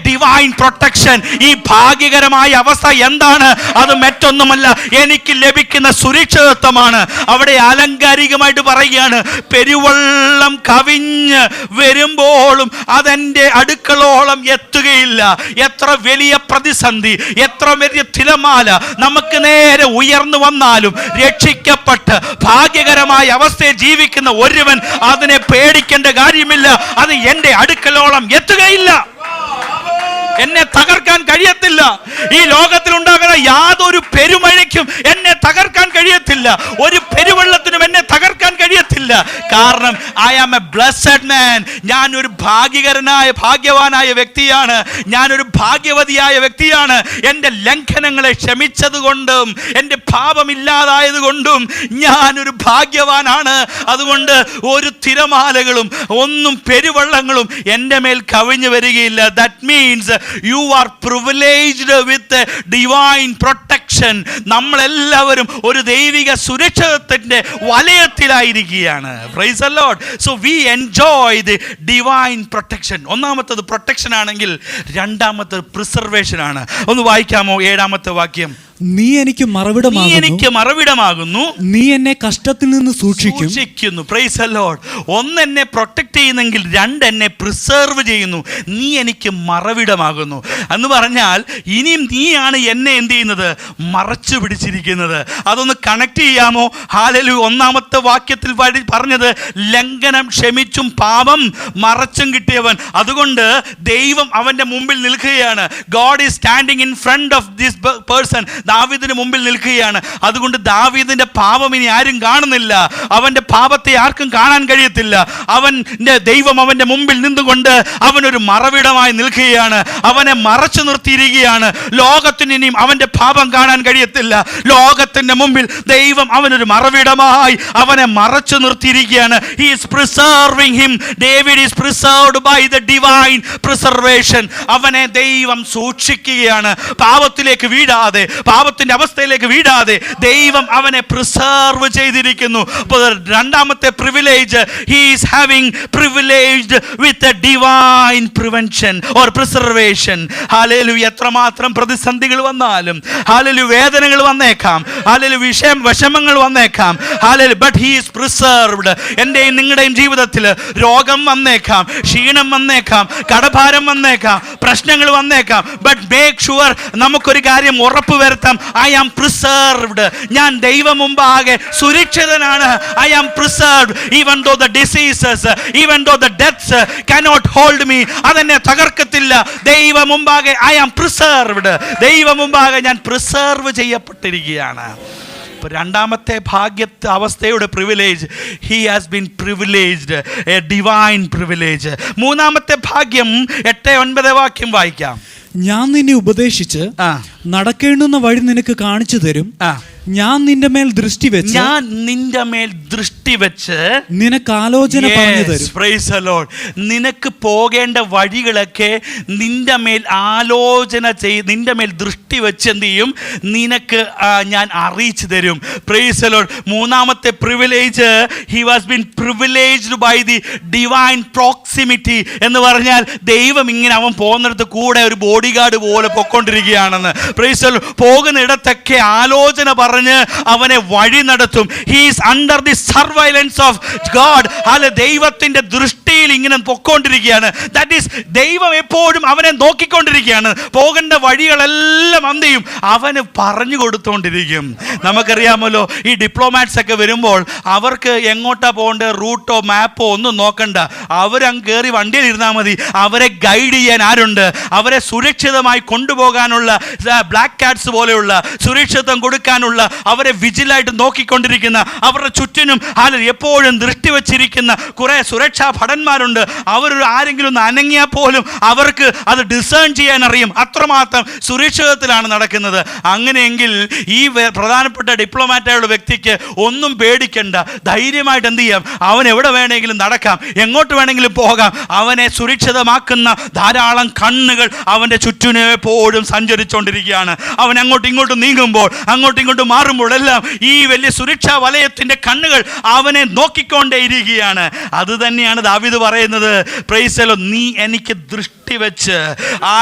ഡിവൈൻ പ്രൊട്ടക്ഷൻ. ഈ ഭാഗ്യകരമായ അവസ്ഥ എന്താണ്? അത് മറ്റൊന്നുമല്ല, എനിക്ക് ലഭിക്കുന്ന സുരക്ഷിതത്വമാണ്. അവിടെ ആലങ്കാരികമായിട്ട് പറയുകയാണ്, പെരുവെള്ളം കവിഞ്ഞ് വരുമ്പോഴും അതെന്റെ അടുക്കളോളം എത്തുകയില്ല. എത്ര വലിയ പ്രതിസന്ധി, എത്ര വലിയ തിരമാല നമുക്ക് നേരെ ഉയർന്നു വന്നാലും, രക്ഷിക്കപ്പെട്ട് ഭാഗ്യകരമായ അവസ്ഥയെ ജീവിക്കുന്ന ഒരുവൻ അതിനെ പേടിക്കേണ്ട കാര്യമില്ല. അത് എന്റെ അടുക്കലോളം എത്തുകയില്ല. എന്നെ തകർക്കാൻ കഴിയത്തില്ല. ഈ ലോകത്തിൽ ഉണ്ടാകുന്ന യാതൊരു പെരുമഴയ്ക്കും എന്നെ തകർക്കാൻ കഴിയത്തില്ല. ഒരു പെരുവെള്ളത്തിനും എന്നെ തകർക്കാൻ കഴിയത്തില്ല. കാരണം ഐ ആം എ ബ്ലെസ്സഡ് മാൻ. ഞാൻ ഒരു ഭാഗ്യവാനായ വ്യക്തിയാണ്. ഞാനൊരു ഭാഗ്യവതിയായ വ്യക്തിയാണ്. എൻ്റെ ലംഘനങ്ങളെ ക്ഷമിച്ചത് കൊണ്ടും എൻ്റെ പാപമില്ലാതായത് കൊണ്ടും ഞാനൊരു ഭാഗ്യവാനാണ്. അതുകൊണ്ട് ഒരു തിരമാലകളും ഒന്നും പെരുവെള്ളങ്ങളും എൻ്റെ മേൽ കവിഞ്ഞു വരികയില്ല. That means you are privileged with divine protection. നമ്മളെല്ലാവരും ഒരു ദൈവിക സുരക്ഷിതത്വത്തിന്റെ വലയത്തിലായിരിക്കുകയാണ്. Praise the Lord. So we enjoy the divine protection. ഒന്നാമത്തേത് പ്രൊട്ടക്ഷൻ ആണെങ്കിൽ രണ്ടാമത്തേത് പ്രിസർവേഷൻ ആണ്. ഒന്ന് വായിക്കാമോ 7-ാമത്തെ വാക്യം? നീ എനിക്ക് മറവിടമാകുന്നു, നീ എന്നെ കഷ്ടത്തിൽ നിന്ന് സൂക്ഷിക്കുന്നു. Price the Lord. ഒന്ന് എന്നെ പ്രൊട്ടക്ട് ചെയ്യുന്നെങ്കിൽ രണ്ട് എന്നെ പ്രിസർവ് ചെയ്യുന്നു. നീ എനിക്ക് മറവിടമാകുന്നു എന്ന് പറഞ്ഞാൽ ഇനിയും നീയാണ് എന്നെ എന്ത് ചെയ്യുന്നത്? മറച്ചു പിടിച്ചിരിക്കുന്നത്. അതൊന്ന് കണക്ട് ചെയ്യാമോ? ഹല്ലേലൂയ. 1-ാമത്തെ വാക്യത്തിൽ പറഞ്ഞത് ലംഘനം ക്ഷമിച്ചും പാപം മറച്ചും കിട്ടിയവൻ. അതുകൊണ്ട് ദൈവം അവന്റെ മുമ്പിൽ നിൽക്കുകയാണ്. God is standing in front of this person. ദാവീദിന് മുമ്പിൽ നിൽക്കുകയാണ്. അതുകൊണ്ട് ദാവീദിന്റെ പാപം ഇനി ആരും കാണുന്നില്ല. അവന്റെ പാപത്തെ ആർക്കും കാണാൻ കഴിയത്തില്ല. അവന്റെ ദൈവം അവന്റെ മുമ്പിൽ നിന്നുകൊണ്ട് അവനൊരു മറവിടമായി നിൽക്കുകയാണ്. അവനെ മറച്ചു നിർത്തിയിരിക്കുകയാണ്. ലോകത്തിന് ഇനിയും അവന്റെ പാപം കാണാൻ കഴിയത്തില്ല. ലോകത്തിന്റെ മുമ്പിൽ ദൈവം അവനൊരു മറവിടമായി അവനെ മറച്ചു നിർത്തിയിരിക്കുകയാണ്. He is preserving him. David is preserved by the divine preservation. അവനെ ദൈവം സൂക്ഷിക്കുകയാണ്. പാപത്തിലേക്ക് വീഴാതെ, പാപത്തിന്റെ അവസ്ഥയിലേക്ക് വീഴാതെ ദൈവം അവനെ പ്രിസർവ് ചെയ്തിരിക്കുന്നു. രണ്ടാമത്തെ privilege, he is having privileged with a divine prevention or preservation. Hallelujah. എത്രമാത്രം പ്രതിസന്ധികൾ വന്നാലും, ഹല്ലേലൂയ, വേദനകൾ വന്നേക്കാം, ഹല്ലേലൂയ, വിഷമങ്ങൾ വന്നേക്കാം, hallelujah, but he is preserved. എൻ്റെയും നിങ്ങളുടെയും ജീവിതത്തിൽ രോഗം വന്നേക്കാം, ക്ഷീണം വന്നേക്കാം, കടഭാരം വന്നേക്കാം, പ്രശ്നങ്ങൾ വന്നേക്കാം, but make sure നമുക്കൊരു കാര്യം ഉറപ്പ് വരുത്താം, I am preserved. ഞാൻ ദൈവം മുമ്പാകെ സുരക്ഷിതനാണ്. I am preserved even though the diseases, even though the deaths cannot hold me. അതെന്നെ തകർക്കത്തില്ല. ദൈവം മുമ്പാകെ I am preserved. ദൈവം മുമ്പാകെ ഞാൻ പ്രിസർവ് ചെയ്യപ്പെട്ടിരിക്കുകയാണ്. രണ്ടാമത്തെ അവസ്ഥയുടെ privilege, he has been privileged, A divine privilege. മൂന്നാമത്തെ ഭാഗ്യം 8-9 വാക്യം വായിക്കാം. ഞാൻ നിന്നെ ഉപദേശിച്ച് നടക്കേണ്ടുന്ന വഴി നിനക്ക് കാണിച്ചു തരും. ഞാൻ നിന്റെ മേൽ ദൃഷ്ടി വെച്ച് നിനക്ക് ആലോചന പറഞ്ഞു തരും. Praise the Lord. നിനക്ക് പോകേണ്ട വഴികളൊക്കെ നിന്റെ മേൽ ആലോചന ചെയ്ത്, നിന്റെ മേൽ ദൃഷ്ടി വെച്ച് എന്ത് ചെയ്യും? നിനക്ക് ഞാൻ അറിയിച്ചു തരും. Praise the Lord. മൂന്നാമത്തെ privilege, he was been privileged by the divine proximity. എന്ന് പറഞ്ഞാൽ ദൈവം ഇങ്ങനെ അവൻ പോകുന്നിടത്ത് കൂടെ ഒരു ബോഡി ഗാർഡ് പോലെ പൊക്കൊണ്ടിരിക്കുകയാണെന്ന്. Praise the Lord. പോകുന്നിടത്തൊക്കെ ആലോചന പറഞ്ഞ് അവനെ വഴി നടത്തും. He is under the surveillance of God. ദൈവത്തിന്റെ ദൃഷ്ടിയിൽ ഇങ്ങനെ പൊക്കോണ്ടിരിക്കുകയാണ്. ദാറ്റ് ഈസ്, ദൈവം എപ്പോഴും അവനെ നോക്കിക്കൊണ്ടിരിക്കുകയാണ്. പോകേണ്ട വഴികളെല്ലാം എന്ത് ചെയ്യും? അവന് പറഞ്ഞു കൊടുത്തോണ്ടിരിക്കും. നമുക്കറിയാമല്ലോ, ഈ ഡിപ്ലോമാറ്റ്സ് ഒക്കെ വരുമ്പോൾ അവർക്ക് എങ്ങോട്ടാ പോകേണ്ട റൂട്ടോ മാപ്പോ ഒന്നും നോക്കണ്ട. അവരങ്ങ് കയറി വണ്ടിയിൽ ഇരുന്നാൽ മതി. അവരെ ഗൈഡ് ചെയ്യാൻ ആരുണ്ട്? അവരെ സുരക്ഷിതമായി കൊണ്ടുപോകാനുള്ള ബ്ലാക്ക് കാറ്റ്സ് പോലെയുള്ള സുരക്ഷിതത്വം കൊടുക്കാനുള്ള, അവരെ വിജിലായിട്ട് നോക്കിക്കൊണ്ടിരിക്കുന്ന, അവരുടെ ചുറ്റിനും എപ്പോഴും ദൃഷ്ടി വച്ചിരിക്കുന്ന കുറെ സുരക്ഷാ ഭടന്മാരുണ്ട്. അവർ ആരെങ്കിലും ഒന്ന് അനങ്ങിയാൽ പോലും അവർക്ക് അത് ഡിസേൺ ചെയ്യാൻ അറിയും. അത്രമാത്രം സുരക്ഷിതത്തിലാണ് നടക്കുന്നത്. അങ്ങനെയെങ്കിൽ ഈ പ്രധാനപ്പെട്ട ഡിപ്ലോമാറ്റായുള്ള വ്യക്തിക്ക് ഒന്നും പേടിക്കണ്ട. ധൈര്യമായിട്ട് എന്ത് ചെയ്യാം? അവൻ എവിടെ വേണമെങ്കിലും നടക്കാം, എങ്ങോട്ട് വേണമെങ്കിലും പോകാം. അവനെ സുരക്ഷിതമാക്കുന്ന ധാരാളം കണ്ണുകൾ അവൻ്റെ ചുറ്റിനും എപ്പോഴും സഞ്ചരിച്ചുകൊണ്ടിരിക്കുകയാണ്. അവൻ അങ്ങോട്ടും ഇങ്ങോട്ടും നീങ്ങുമ്പോൾ, അങ്ങോട്ടും ഇങ്ങോട്ടും മാറുമ്പോൾ എല്ലാം ഈ വലിയ സുരക്ഷാ വലയത്തിന്റെ കണ്ണുകൾ അവനെ നോക്കിക്കൊണ്ടേയിരിക്കുകയാണ്. അത് തന്നെയാണ് ദാവീദ് പറയുന്നത്. Price the Lord. നീ എനിക്ക് ദൃഷ്ടി വെച്ച്,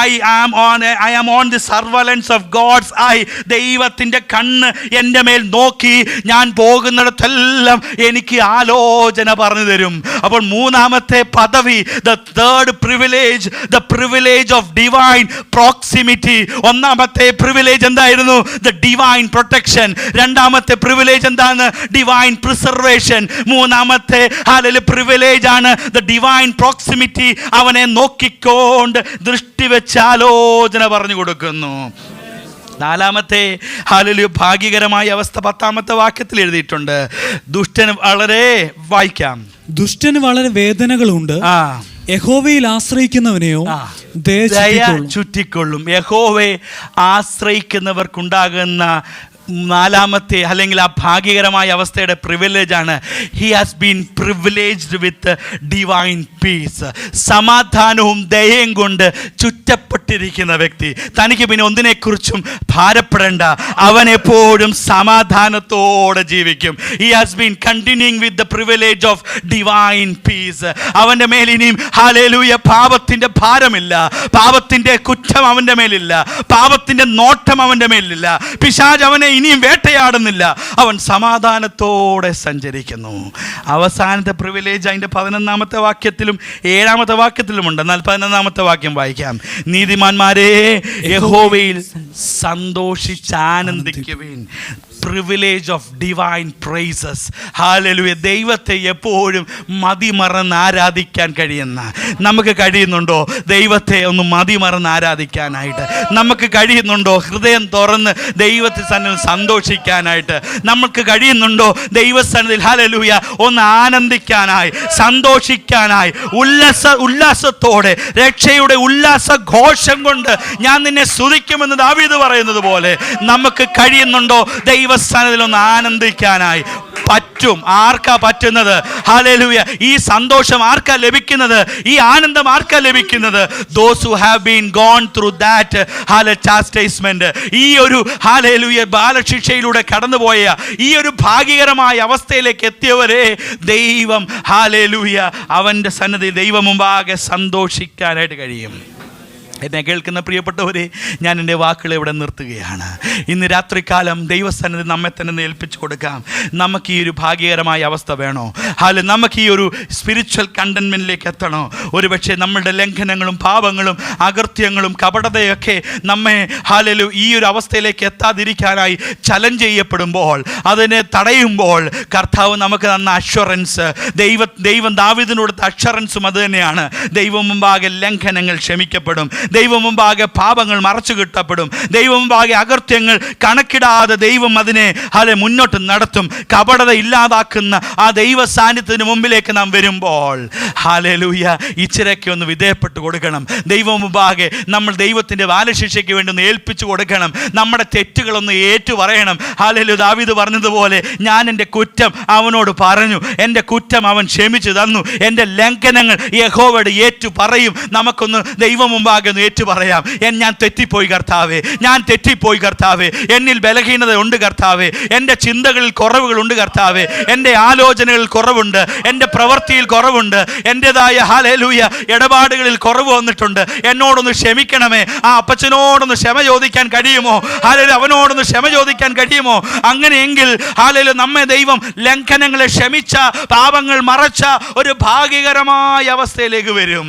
I am on the surveillance of God's eye. ദൈവത്തിന്റെ കണ്ണ് എൻ്റെ മേൽ നോക്കി ഞാൻ പോകുന്നിടത്തെല്ലാം എനിക്ക് ആലോചന പറഞ്ഞു തരും. അപ്പോൾ മൂന്നാമത്തെ പദവി, the third privilege, the privilege of divine proximity. ഒന്നാമത്തെ പ്രിവിലേജ് എന്തായിരുന്നു? The divine protection. രണ്ടാമത്തെ പ്രിവിലേജ് എന്താണ്? Divine preservation. മൂന്നാമത്തെ പ്രിവിലേജ് ആണ് the divine proximity. അവനെ നോക്കിക്കൊണ്ട് ദൃഷ്ടി വെച്ച് ആലോചന പറഞ്ഞു കൊടുക്കുന്നു. നാലാമത്തെ ഭാഗ്യകരമായ അവസ്ഥ 10-ാമത്തെ വാക്യത്തിൽ എഴുതിയിട്ടുണ്ട്. ദുഷ്ടന് വളരെ, വായിക്കാം, ദുഷ്ടന് വളരെ വേദനകളുണ്ട്, യഹോവയിൽ ആശ്രയിക്കുന്നവനെയോ ദയ ചുറ്റിക്കൊള്ളും. യഹോവയെ ആശ്രയിക്കുന്നവർക്കുണ്ടാകുന്ന നാലാമത്തെ അല്ലെങ്കിൽ ആ ഭാഗ്യകരമായ അവസ്ഥയുടെ പ്രിവിലേജ് ആണ്, he has been privileged with divine peace. സമാധാനവും ദയയും കൊണ്ട് ചുറ്റപ്പെട്ടിരിക്കുന്ന വ്യക്തി, തനിക്ക് പിന്നെ ഒന്നിനെക്കുറിച്ചും ഭാരപ്പെടേണ്ട. അവൻ എപ്പോഴും സമാധാനത്തോടെ ജീവിക്കും. He has been continuing with the privilege of divine peace. അവൻ്റെ മേൽ ഇനിയും ഹല്ലേലൂയ പാപത്തിൻ്റെ ഭാരമില്ല, പാപത്തിൻ്റെ കുറ്റം അവൻ്റെ മേലില്ല, പാപത്തിൻ്റെ നോട്ടം അവൻ്റെ മേലില്ല. പിശാച് അവനെ ഇനിയും വേട്ടയാടുന്നില്ല. അവൻ സമാധാനത്തോടെ സഞ്ചരിക്കുന്നു. അവസാനത്തെ പ്രിവിലേജ് അതിൻ്റെ 11-ാമത്തെ വാക്യത്തിലും 7-ാമത്തെ വാക്യത്തിലുമുണ്ട്. എന്നാൽ 11-ാമത്തെ വാക്യം വായിക്കാം. നീതിമാന്മാരെ യഹോവയിൽ സന്തോഷിച്ചാനന്ദിക്കുവിൻ. Privilege of divine praises. Hallelujah. ദൈവത്തെ എപ്പോഴും മതിമറന്ന് ആരാധിക്കാൻ കഴിയുന്ന നമുക്ക് കഴിയുന്നുണ്ടോ? ദൈവത്തെ ഒന്ന് മതിമറന്ന് ആരാധിക്കാനായിട്ട് നമുക്ക് കഴിയുന്നുണ്ടോ? ഹൃദയം തുറന്ന് ദൈവത്തിന് സന്തോഷിക്കാനായിട്ട് നമുക്ക് കഴിയുന്നുണ്ടോ? ദൈവസന്നിധിയിൽ ഹല്ലേലൂയ ഒന്ന് ആനന്ദിക്കാനായി, സന്തോഷിക്കാനായി, ഉല്ലാസത്തോടെ രക്ഷയുടെ ഉല്ലാസ ഘോഷം കൊണ്ട് ഞാൻ നിന്നെ സ്തുതിക്കുമെന്ന് ദാവീദ് പറയുന്നത് പോലെ നമുക്ക് കഴിയുന്നുണ്ടോ ദൈവസന്നിധിയിൽ ഒന്ന് ആനന്ദിക്കാനായി? പറ്റും. ആർക്കാ പറ്റുന്നത്? ഹല്ലേലൂയ. ഈ സന്തോഷം ആർക്കാ ലഭിക്കുന്നത്? ഈ ആനന്ദം ആർക്കാ ലഭിക്കുന്നത്? those who have been gone through that chastisement, ഈ ഒരു ഹല്ലേലൂയ ബാലശിക്ഷയിലൂടെ കടന്നുപോയ ഈ ഒരു ഭാഗ്യകരമായ അവസ്ഥയിലേക്ക് എത്തിയവരെ ദൈവം ഹല്ലേലൂയ അവൻ്റെ സന്നിധിയിൽ ദൈവം മുമ്പാകെ സന്തോഷിക്കാനായിട്ട് കഴിയും. എന്നെ കേൾക്കുന്ന പ്രിയപ്പെട്ടവരെ, ഞാൻ എൻ്റെ വാക്കുകൾ ഇവിടെ നിർത്തുകയാണ്. ഇന്ന് രാത്രികാലം ദൈവസന്നിധി നമ്മെ തന്നെ ഏൽപ്പിച്ചു കൊടുക്കാം. നമുക്ക് ഈ ഒരു ഭാഗ്യകരമായ അവസ്ഥ വേണോ? നമുക്ക് ഈ ഒരു സ്പിരിച്വൽ കണ്ടൻമെൻറ്റിലേക്ക് എത്തണോ? ഒരുപക്ഷെ നമ്മളുടെ ലംഘനങ്ങളും പാപങ്ങളും അകൃത്യങ്ങളും കപടതയൊക്കെ നമ്മെ ഈ ഒരു അവസ്ഥയിലേക്ക് എത്താതിരിക്കാനായി ചലഞ്ച് ചെയ്യപ്പെടുമ്പോൾ, അതിനെ തടയുമ്പോൾ കർത്താവ് നമുക്ക് തന്ന അഷ്വറൻസ്, ദൈവം ദാവീദിന് കൊടുത്ത അഷ്വറൻസും അത് തന്നെയാണ്. ദൈവം മുമ്പാകെ ലംഘനങ്ങൾ ക്ഷമിക്കപ്പെടും, ദൈവം മുമ്പാകെ പാപങ്ങൾ മറച്ചു കിട്ടപ്പെടും, ദൈവം മുമ്പാകെ അകൃത്യങ്ങൾ കണക്കിടാതെ ദൈവം അതിനെ മുന്നോട്ട് നടത്തും. കപടത ഇല്ലാതാക്കുന്ന ആ ദൈവ സാന്നിധ്യത്തിന് മുമ്പിലേക്ക് നാം വരുമ്പോൾ ഹല്ലേലൂയ ഇച്ചിരയ്ക്ക് ഒന്ന് വിധേയപ്പെട്ട് കൊടുക്കണം. ദൈവം മുമ്പാകെ നമ്മൾ ദൈവത്തിൻ്റെ ബാലശിക്ഷയ്ക്ക് വേണ്ടി ഒന്ന് ഏൽപ്പിച്ചു കൊടുക്കണം. നമ്മുടെ തെറ്റുകളൊന്ന് ഏറ്റു പറയണം. ഹല്ലേലൂയ. ദാവീദ് പറഞ്ഞതുപോലെ, ഞാൻ എൻ്റെ കുറ്റം അവനോട് പറഞ്ഞു, എൻ്റെ കുറ്റം അവൻ ക്ഷമിച്ചു തന്നു, എൻ്റെ ലംഘനങ്ങൾ യഹോവയോട് ഏറ്റു പറയും. നമുക്കൊന്ന് ദൈവം മുമ്പാകെ ഏറ്റു പറയാം. ഞാൻ തെറ്റിപ്പോയി കർത്താവേ, ഞാൻ തെറ്റിപ്പോയി കർത്താവേ, എന്നിൽ ബലഹീനത ഉണ്ട് കർത്താവേ, എൻ്റെ ചിന്തകളിൽ കുറവുകളുണ്ട് കർത്താവേ, എൻ്റെ ആലോചനകളിൽ കുറവുണ്ട്, എൻ്റെ പ്രവൃത്തിയിൽ കുറവുണ്ട്, എൻ്റെതായ ഹല്ലേലൂയ ഇടപാടുകളിൽ കുറവ് വന്നിട്ടുണ്ട്, എന്നോടൊന്ന് ക്ഷമിക്കണമേ. ആ അപ്പച്ചനോടൊന്ന് ക്ഷമ ചോദിക്കാൻ കഴിയുമോ? ഹല്ലേലൂയ. അവനോടൊന്ന് ക്ഷമ ചോദിക്കാൻ കഴിയുമോ? അങ്ങനെയെങ്കിൽ ഹല്ലേലൂയ നമ്മെ ദൈവം ലംഘനങ്ങളെ ക്ഷമിച്ച, പാപങ്ങൾ മറച്ച ഒരു ഭാഗ്യകരമായ അവസ്ഥയിലേക്ക് വരും.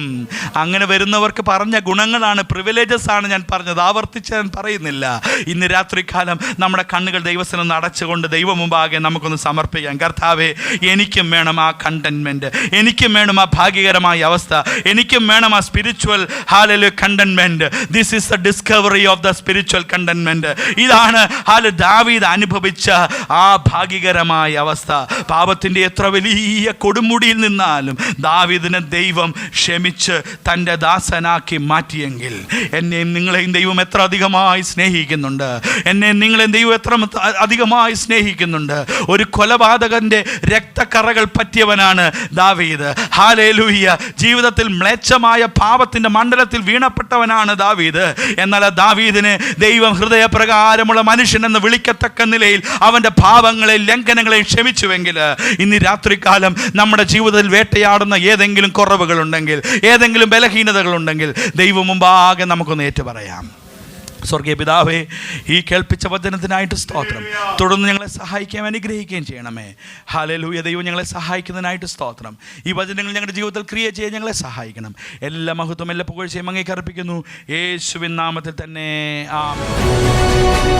അങ്ങനെ വരുന്നവർക്ക് പറഞ്ഞ ഗുണങ്ങളാണ്, പ്രിവിലേജസ് ആണ് ഞാൻ പറഞ്ഞത്, ആവർത്തിച്ച് ഞാൻ പറയുന്നില്ല. ഇന്ന് രാത്രികാലം നമ്മുടെ കണ്ണുകൾ ദൈവസ്ഥനം അടച്ചുകൊണ്ട് ദൈവം മുമ്പാകെ നമുക്കൊന്ന് സമർപ്പിക്കാം. കർത്താവേ, എനിക്കും വേണം ആ കണ്ടൻമെൻറ്റ്, എനിക്കും വേണം ആ ഭാഗ്യകരമായ അവസ്ഥ, എനിക്കും വേണം ആ spiritual hallelujah containment. This is the discovery of the spiritual containment. ഇതാണ് ദാവീദ് അനുഭവിച്ച ആ ഭാഗ്യകരമായ അവസ്ഥ. പാപത്തിൻ്റെ എത്ര വലിയ കൊടുമുടിയിൽ നിന്നാലും ദാവീദിനെ ദൈവം ക്ഷമിച്ച് തൻ്റെ ദാസനാക്കി മാറ്റിയെങ്കിൽ എന്നെയും നിങ്ങളെയും ദൈവം എത്ര അധികമായി സ്നേഹിക്കുന്നുണ്ട്. എന്നെയും നിങ്ങളെയും ദൈവം എത്ര അധികമായി സ്നേഹിക്കുന്നുണ്ട്. ഒരു കൊലപാതകൻ്റെ രക്തക്കറകൾ പറ്റിയവനാണ് ദാവീദ്. ഹല്ലേലൂയ. ജീവിതത്തിൽ മ്ലേച്ഛമായ പാപത്തിൻ്റെ മണ്ഡലത്തിൽ വീണപ്പെട്ടവനാണ് ദാവീദ്. എന്നാൽ ആ ദാവീദിനെ ദൈവം ഹൃദയപ്രകാരമുള്ള മനുഷ്യൻ എന്ന് വിളിക്കത്തക്ക നിലയിൽ അവൻ്റെ പാപങ്ങളെയും ലംഘനങ്ങളെയും ക്ഷമിച്ചുവെങ്കിൽ ഇന്ന് രാത്രികാലം നമ്മുടെ ജീവിതത്തിൽ വേട്ടയാടുന്ന ഏതെങ്കിലും കുറവുകളുണ്ടെങ്കിൽ, ഏതെങ്കിലും ബലഹീനതകളുണ്ടെങ്കിൽ ദൈവം മുമ്പാകെ നമുക്കൊന്ന് ഏറ്റു പറയാം. സ്വർഗീയ പിതാവേ, ഈ കേൾപ്പിച്ച വചനത്തിനായിട്ട് സ്തോത്രം. തുടർന്ന് ഞങ്ങളെ സഹായിക്കുകയും അനുഗ്രഹിക്കുകയും ചെയ്യണമേ. ഹല്ലേലൂയ. ദൈവം ഞങ്ങളെ സഹായിക്കുന്നതിനായിട്ട് സ്തോത്രം. ഈ വചനങ്ങൾ ഞങ്ങളുടെ ജീവിതത്തിൽ ക്രിയ ചെയ്യാൻ ഞങ്ങളെ സഹായിക്കണം. എല്ലാ മഹത്വം, എല്ലാ പുകഴ്ചയും അങ്ങേക്ക് അർപ്പിക്കുന്നു, യേശുവിൻ നാമത്തിൽ തന്നെ. ആമേൻ.